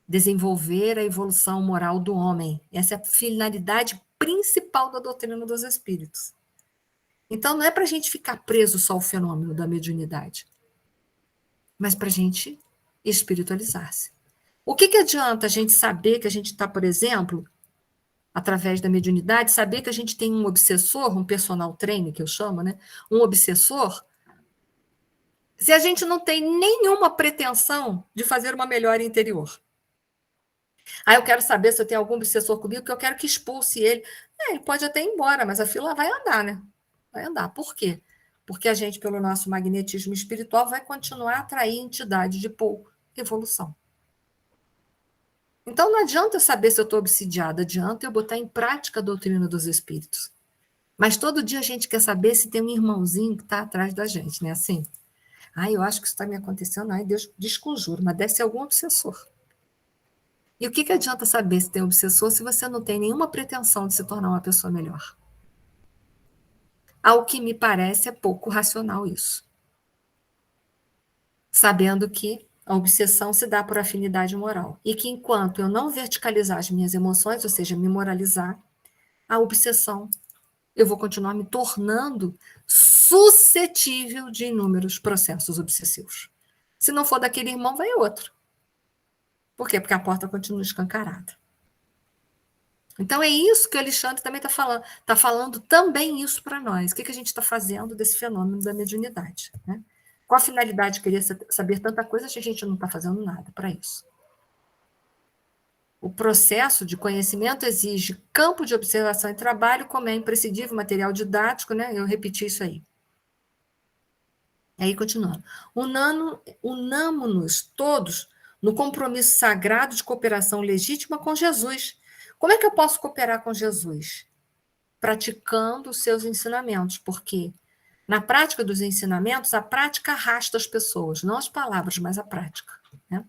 S1: desenvolver a evolução moral do homem. Essa é a finalidade principal da doutrina dos espíritos. Então, não é para a gente ficar preso só ao fenômeno da mediunidade, mas para a gente espiritualizar-se. O que adianta a gente saber que a gente está, por exemplo, através da mediunidade, saber que a gente tem um obsessor, um personal trainer, que eu chamo, né? Um obsessor, se a gente não tem nenhuma pretensão de fazer uma melhora interior. Eu quero saber se eu tenho algum obsessor comigo, que eu quero que expulse ele. Ele pode até ir embora, mas a fila vai andar, né? Vai andar. Por quê? Porque a gente, pelo nosso magnetismo espiritual, vai continuar a atrair entidades de pouca evolução. Então, não adianta eu saber se eu estou obsidiada, adianta eu botar em prática a doutrina dos espíritos. Mas todo dia a gente quer saber se tem um irmãozinho que está atrás da gente, né? Assim, eu acho que isso está me acontecendo, Deus desconjuro, mas deve ser algum obsessor. E o que adianta saber se tem obsessor se você não tem nenhuma pretensão de se tornar uma pessoa melhor? Ao que me parece, é pouco racional isso. Sabendo que a obsessão se dá por afinidade moral. E que enquanto eu não verticalizar as minhas emoções, ou seja, me moralizar, a obsessão, eu vou continuar me tornando suscetível de inúmeros processos obsessivos. Se não for daquele irmão, vai outro. Por quê? Porque a porta continua escancarada. Então, é isso que o Alexandre também está falando. Está falando também isso para nós. O que a gente está fazendo desse fenômeno da mediunidade, né? Qual a finalidade de querer saber tanta coisa se a gente não está fazendo nada para isso? O processo de conhecimento exige campo de observação e trabalho, como é imprescindível material didático, né? Eu repeti isso aí. Aí, continuando. Unamo-nos todos no compromisso sagrado de cooperação legítima com Jesus. Como é que eu posso cooperar com Jesus? Praticando os seus ensinamentos, porque na prática dos ensinamentos, a prática arrasta as pessoas, não as palavras, mas a prática, né?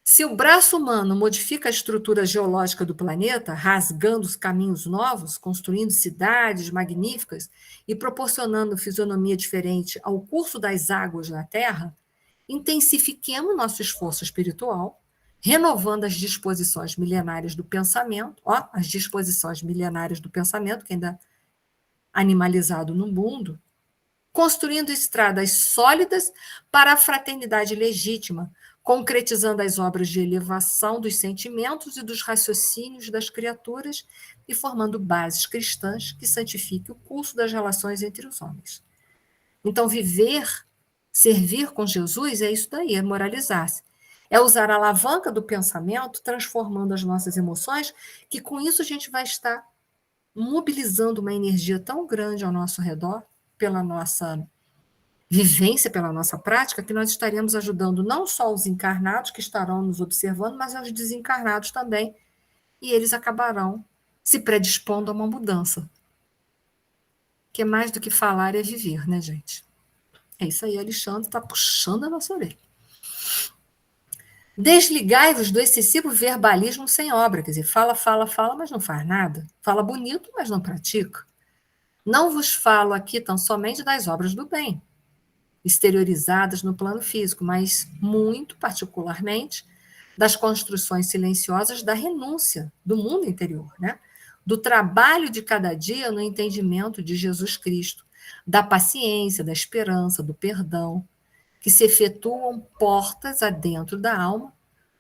S1: Se o braço humano modifica a estrutura geológica do planeta, rasgando os caminhos novos, construindo cidades magníficas e proporcionando fisionomia diferente ao curso das águas na Terra, intensifiquemos nosso esforço espiritual, renovando as disposições milenárias do pensamento, as disposições milenárias do pensamento, que ainda é animalizado no mundo, construindo estradas sólidas para a fraternidade legítima, concretizando as obras de elevação dos sentimentos e dos raciocínios das criaturas e formando bases cristãs que santifiquem o curso das relações entre os homens. Então, servir com Jesus é isso daí, é moralizar-se. É usar a alavanca do pensamento, transformando as nossas emoções, que com isso a gente vai estar mobilizando uma energia tão grande ao nosso redor, pela nossa vivência, pela nossa prática, que nós estaremos ajudando não só os encarnados que estarão nos observando, mas aos desencarnados também, e eles acabarão se predispondo a uma mudança. Que é mais do que falar é viver, né, gente? É isso aí, Alexandre está puxando a nossa orelha. Desligai-vos do excessivo verbalismo sem obra, quer dizer, fala, mas não faz nada. Fala bonito, mas não pratica. Não vos falo aqui tão somente das obras do bem, exteriorizadas no plano físico, mas muito particularmente das construções silenciosas da renúncia do mundo interior, né? Do trabalho de cada dia no entendimento de Jesus Cristo, da paciência, da esperança, do perdão, que se efetuam portas adentro da alma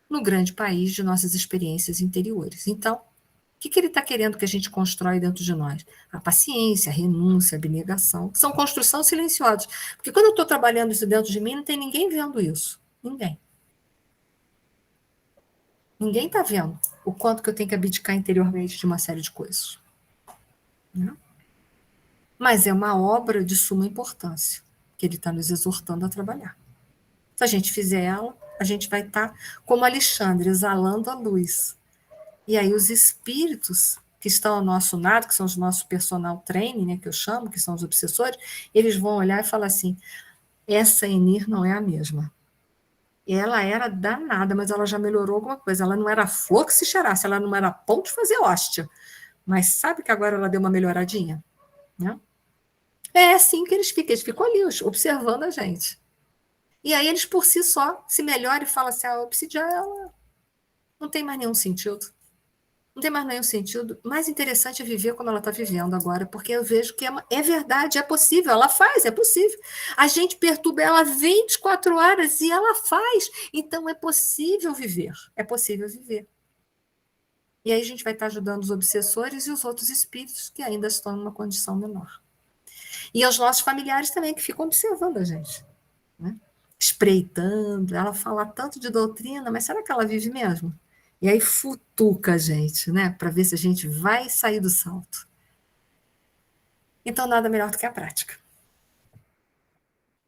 S1: no grande país de nossas experiências interiores. Então, o que ele está querendo que a gente constrói dentro de nós? A paciência, a renúncia, a abnegação, que são construções silenciosas. Porque quando eu estou trabalhando isso dentro de mim, não tem ninguém vendo isso. Ninguém. Ninguém está vendo o quanto que eu tenho que abdicar interiormente de uma série de coisas. Né? Mas é uma obra de suma importância que ele está nos exortando a trabalhar. Se a gente fizer ela, a gente vai estar, como Alexandre, exalando a luz. E aí os espíritos que estão ao nosso lado, que são os nossos personal training, né, que eu chamo, que são os obsessores, eles vão olhar e falar assim, essa Enir não é a mesma. Ela era danada, mas ela já melhorou alguma coisa. Ela não era flor que se cheirasse, ela não era pão de fazer hóstia. Mas sabe que agora ela deu uma melhoradinha? Né? É assim que eles ficam ali, observando a gente. E aí eles, por si só, se melhoram e falam assim, a obsidian, ela não tem mais nenhum sentido. Não tem mais nenhum sentido. Mais interessante é viver como ela está vivendo agora, porque eu vejo que é verdade, é possível, ela faz, é possível. A gente perturba ela 24 horas e ela faz. Então é possível viver, é possível viver. E aí a gente vai estar ajudando os obsessores e os outros espíritos que ainda estão numa condição menor. E aos nossos familiares também, que ficam observando a gente. Né? Espreitando, ela fala tanto de doutrina, mas será que ela vive mesmo? E aí futuca a gente, né? Para ver se a gente vai sair do salto. Então, nada melhor do que a prática.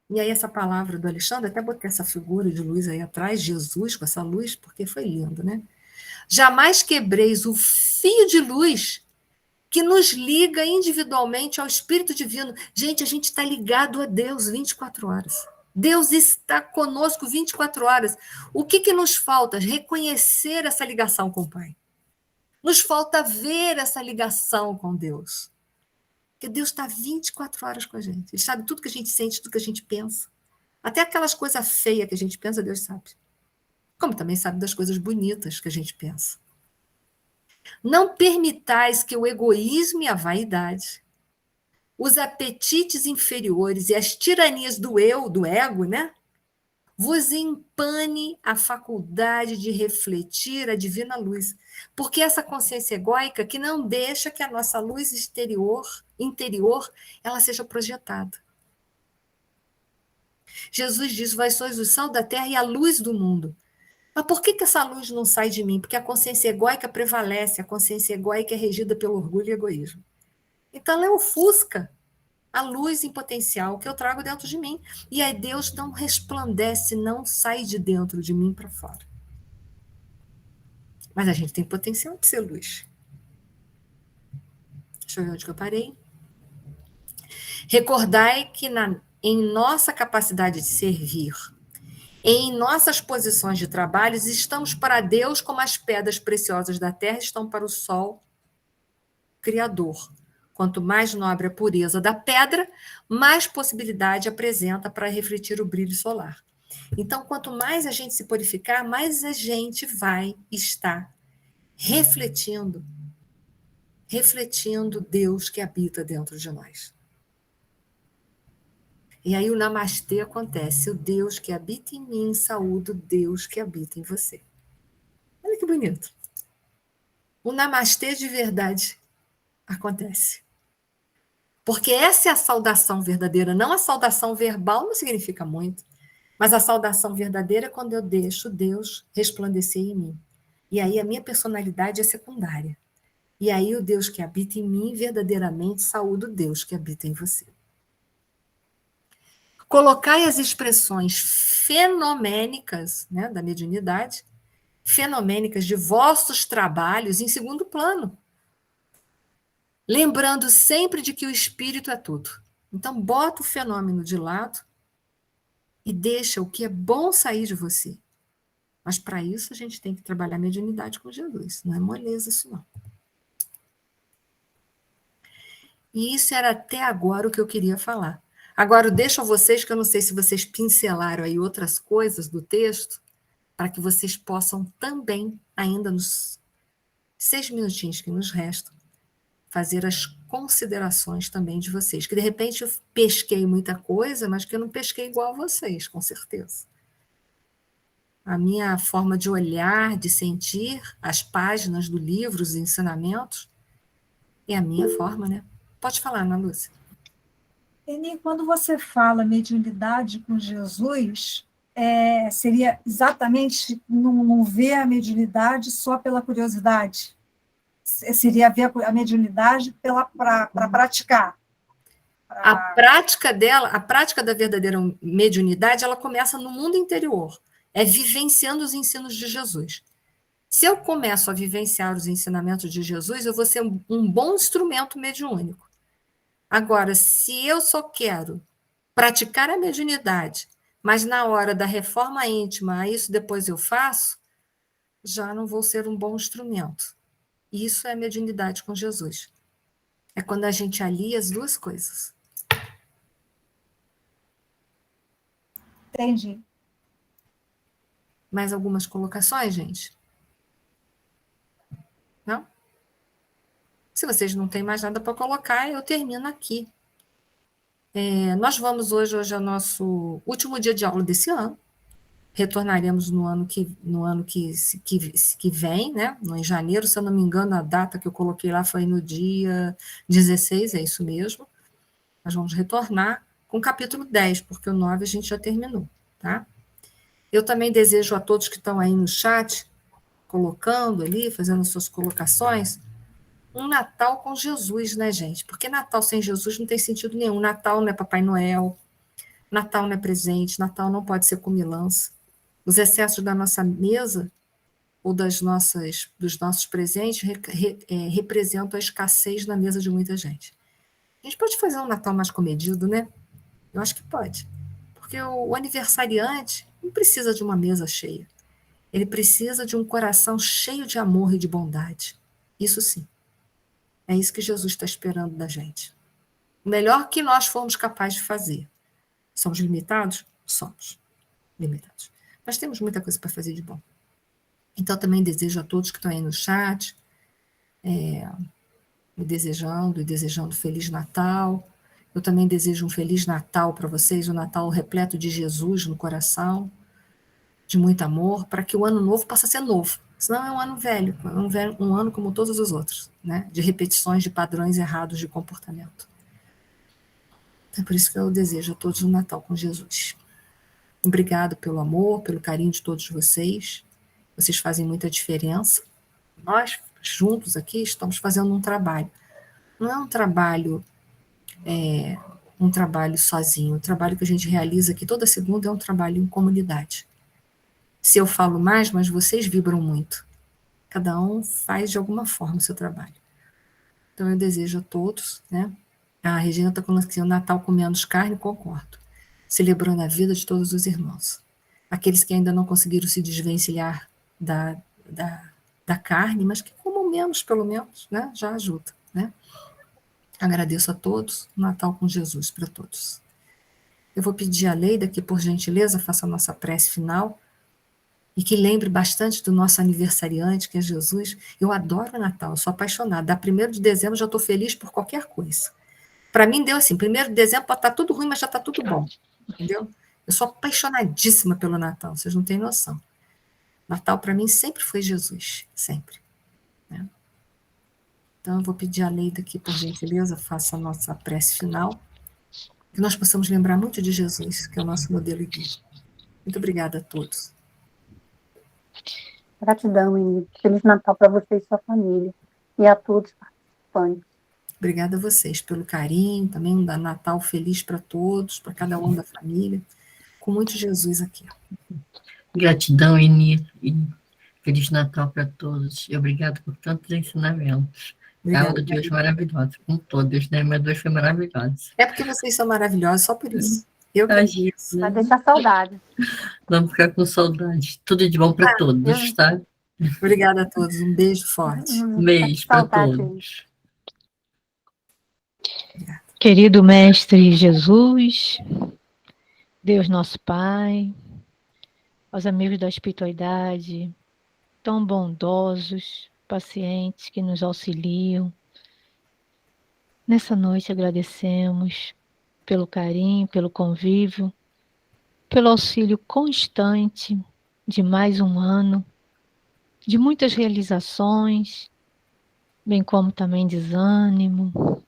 S1: E aí, essa palavra do Alexandre, até botei essa figura de luz aí atrás, Jesus com essa luz, porque foi lindo, né? Jamais quebreis o fio de luz que nos liga individualmente ao Espírito Divino. Gente, a gente está ligado a Deus 24 horas. Deus está conosco 24 horas. O que nos falta? Reconhecer essa ligação com o Pai. Nos falta ver essa ligação com Deus. Porque Deus está 24 horas com a gente. Ele sabe tudo que a gente sente, tudo que a gente pensa. Até aquelas coisas feias que a gente pensa, Deus sabe. Como também sabe das coisas bonitas que a gente pensa. Não permitais que o egoísmo e a vaidade, os apetites inferiores e as tiranias do eu, do ego, né? Vos empane a faculdade de refletir a divina luz. Porque essa consciência egóica que não deixa que a nossa luz interior, ela seja projetada. Jesus diz, vós sois o sal da terra e a luz do mundo. Mas por que essa luz não sai de mim? Porque a consciência egóica prevalece, a consciência egóica é regida pelo orgulho e egoísmo. Então ela ofusca a luz em potencial que eu trago dentro de mim. E aí Deus não resplandece, não sai de dentro de mim para fora. Mas a gente tem potencial de ser luz. Deixa eu ver onde que eu parei. Recordai que em nossa capacidade de servir, em nossas posições de trabalho, estamos para Deus como as pedras preciosas da terra estão para o sol criador. Quanto mais nobre a pureza da pedra, mais possibilidade apresenta para refletir o brilho solar. Então, quanto mais a gente se purificar, mais a gente vai estar refletindo Deus que habita dentro de nós. E aí o namastê acontece. O Deus que habita em mim saúda o Deus que habita em você. Olha que bonito. O namastê de verdade acontece. Porque essa é a saudação verdadeira, não a saudação verbal, não significa muito. Mas a saudação verdadeira é quando eu deixo Deus resplandecer em mim. E aí a minha personalidade é secundária. E aí o Deus que habita em mim verdadeiramente saúda o Deus que habita em você. Colocai as expressões fenomênicas, né, da mediunidade, fenomênicas de vossos trabalhos em segundo plano, lembrando sempre de que o espírito é tudo. Então, bota o fenômeno de lado e deixa o que é bom sair de você. Mas para isso a gente tem que trabalhar a mediunidade com Jesus. Não é moleza isso, não. E isso era até agora o que eu queria falar. Agora, eu deixo a vocês, que eu não sei se vocês pincelaram aí outras coisas do texto, para que vocês possam também, ainda nos 6 minutinhos que nos restam, fazer as considerações também de vocês. Que, de repente, eu pesquei muita coisa, mas que eu não pesquei igual a vocês, com certeza. A minha forma de olhar, de sentir as páginas do livro, os ensinamentos, é a minha forma, né? Pode falar, Ana Lúcia.
S3: Eni, quando você fala mediunidade com Jesus, seria exatamente não ver a mediunidade só pela curiosidade? Seria ver a mediunidade para praticar?
S1: A prática dela, a prática da verdadeira mediunidade, ela começa no mundo interior. É vivenciando os ensinos de Jesus. Se eu começo a vivenciar os ensinamentos de Jesus, eu vou ser um bom instrumento mediúnico. Agora, se eu só quero praticar a mediunidade, mas na hora da reforma íntima, isso depois eu faço, já não vou ser um bom instrumento. Isso é mediunidade com Jesus. É quando a gente alia as duas coisas.
S3: Entendi.
S1: Mais algumas colocações, gente? Não? Se vocês não têm mais nada para colocar, eu termino aqui. Nós vamos hoje é o nosso último dia de aula desse ano. Retornaremos no ano que vem, né? Em janeiro, se eu não me engano, a data que eu coloquei lá foi no dia 16, é isso mesmo. Nós vamos retornar com o capítulo 10, porque o 9 a gente já terminou, tá? Eu também desejo a todos que estão aí no chat, colocando ali, fazendo suas colocações, um Natal com Jesus, né, gente? Porque Natal sem Jesus não tem sentido nenhum. Natal não é Papai Noel, Natal não é presente, Natal não pode ser comilança. Os excessos da nossa mesa ou dos nossos presentes representam a escassez na mesa de muita gente. A gente pode fazer um Natal mais comedido, né? Eu acho que pode. Porque o aniversariante não precisa de uma mesa cheia. Ele precisa de um coração cheio de amor e de bondade. Isso sim. É isso que Jesus está esperando da gente. O melhor que nós formos capazes de fazer. Somos limitados? Somos limitados. Mas temos muita coisa para fazer de bom. Então, também desejo a todos que estão aí no chat, me desejando e desejando Feliz Natal. Eu também desejo um Feliz Natal para vocês, um Natal repleto de Jesus no coração, de muito amor, para que o ano novo possa ser novo. Senão é um ano velho, um ano como todos os outros, né? De repetições de padrões errados de comportamento. É por isso que eu desejo a todos um Natal com Jesus. Obrigado pelo amor, pelo carinho de todos vocês. Vocês fazem muita diferença. Nós, juntos aqui, estamos fazendo um trabalho. Não é um trabalho sozinho. O trabalho que a gente realiza aqui toda segunda é um trabalho em comunidade. Se eu falo mais, mas vocês vibram muito. Cada um faz de alguma forma o seu trabalho. Então eu desejo a todos, né? A Regina está colocando assim, o Natal com menos carne, concordo. Celebrando a vida de todos os irmãos. Aqueles que ainda não conseguiram se desvencilhar da carne, mas que comam menos, pelo menos, né? Já ajuda, né? Agradeço a todos, Natal com Jesus para todos. Eu vou pedir a Leida que, por gentileza, faça a nossa prece final e que lembre bastante do nosso aniversariante, que é Jesus. Eu adoro o Natal, eu sou apaixonada. Da 1º de dezembro já estou feliz por qualquer coisa. Para mim deu assim, 1º de dezembro pode estar tudo ruim, mas já está tudo bom, entendeu? Eu sou apaixonadíssima pelo Natal, vocês não têm noção. Natal para mim sempre foi Jesus, sempre. Né? Então eu vou pedir a Leida aqui, por gentileza, faça a nossa prece final, que nós possamos lembrar muito de Jesus, que é o nosso modelo e guia. Muito obrigada a todos.
S4: Gratidão, Ingrid. Feliz Natal para você e sua família. E a todos os participantes.
S1: Obrigada a vocês pelo carinho, também um Natal feliz para todos, para cada um da família, com muito Jesus aqui.
S5: Gratidão, Eni, e Feliz Natal para todos. E obrigado por tantos ensinamentos. A aula de hoje maravilhosa, com todos, né? Mas hoje foi maravilhosa.
S1: É porque vocês são maravilhosos, só por isso. Eu que
S5: agradeço.
S4: Vai deixar saudade.
S5: Vamos ficar com saudade. Tudo de bom para todos, tá?
S1: Obrigada a todos. Um beijo forte.
S5: Um beijo para todos.
S1: Obrigada.
S6: Querido Mestre Jesus, Deus nosso Pai, aos amigos da espiritualidade, tão bondosos, pacientes, que nos auxiliam. Nessa noite agradecemos pelo carinho, pelo convívio, pelo auxílio constante de mais um ano, de muitas realizações, bem como também desânimo,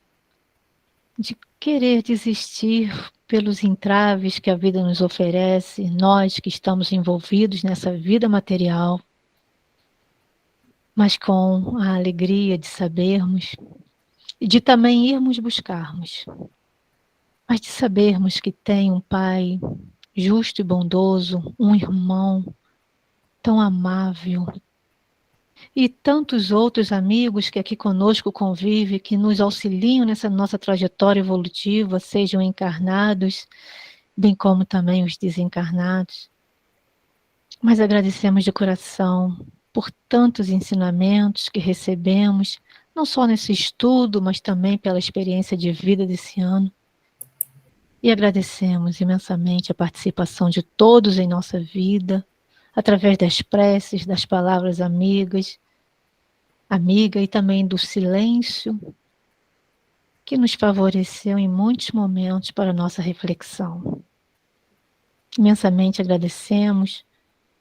S6: de querer desistir pelos entraves que a vida nos oferece, nós que estamos envolvidos nessa vida material, mas com a alegria de sabermos e de também irmos buscarmos, mas de sabermos que tem um Pai justo e bondoso, um irmão tão amável e tantos outros amigos que aqui conosco convivem, que nos auxiliam nessa nossa trajetória evolutiva, sejam encarnados, bem como também os desencarnados. Mas agradecemos de coração por tantos ensinamentos que recebemos, não só nesse estudo, mas também pela experiência de vida desse ano. E agradecemos imensamente a participação de todos em nossa vida, através das preces, das palavras amiga e também do silêncio, que nos favoreceu em muitos momentos para a nossa reflexão. Imensamente agradecemos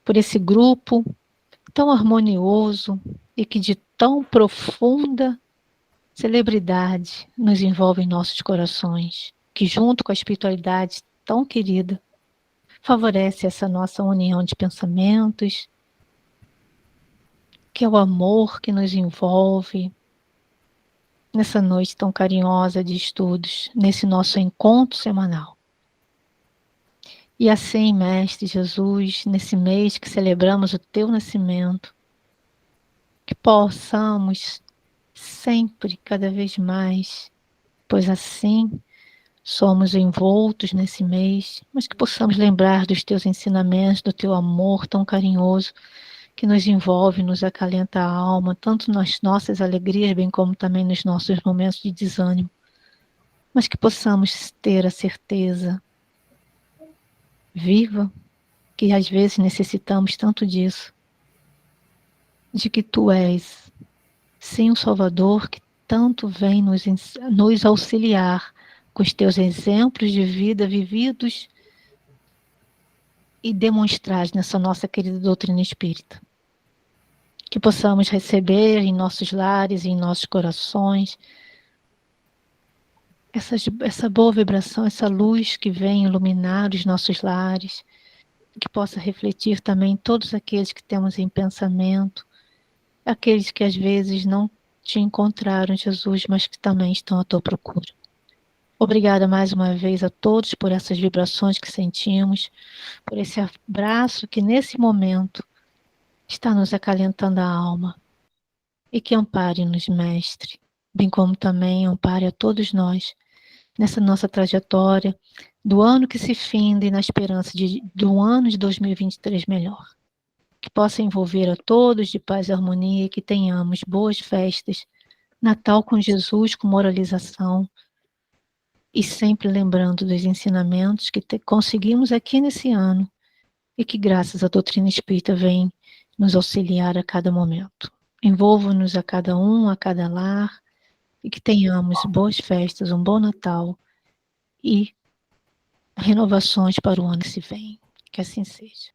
S6: por esse grupo tão harmonioso e que de tão profunda celebridade nos envolve em nossos corações, que junto com a espiritualidade tão querida, favorece essa nossa união de pensamentos, que é o amor que nos envolve nessa noite tão carinhosa de estudos, nesse nosso encontro semanal. E assim, Mestre Jesus, nesse mês que celebramos o teu nascimento, que possamos sempre, cada vez mais, pois assim somos envoltos nesse mês, mas que possamos lembrar dos teus ensinamentos, do teu amor tão carinhoso que nos envolve, nos acalenta a alma, tanto nas nossas alegrias, bem como também nos nossos momentos de desânimo. Mas que possamos ter a certeza viva, que às vezes necessitamos tanto disso, de que tu és, sim, o Salvador que tanto vem nos auxiliar com os teus exemplos de vida vividos e demonstrados nessa nossa querida doutrina espírita. Que possamos receber em nossos lares e em nossos corações essa boa vibração, essa luz que vem iluminar os nossos lares, que possa refletir também todos aqueles que temos em pensamento, aqueles que às vezes não te encontraram, Jesus, mas que também estão à tua procura. Obrigada mais uma vez a todos por essas vibrações que sentimos, por esse abraço que nesse momento está nos acalentando a alma. E que ampare-nos, Mestre, bem como também ampare a todos nós nessa nossa trajetória do ano que se finda e na esperança do ano de 2023 melhor. Que possa envolver a todos de paz e harmonia e que tenhamos boas festas, Natal com Jesus, com moralização, e sempre lembrando dos ensinamentos que conseguimos aqui nesse ano e que graças à doutrina espírita vem nos auxiliar a cada momento. Envolva-nos a cada um, a cada lar, e que tenhamos boas festas, um bom Natal e renovações para o ano que se vem. Que assim seja.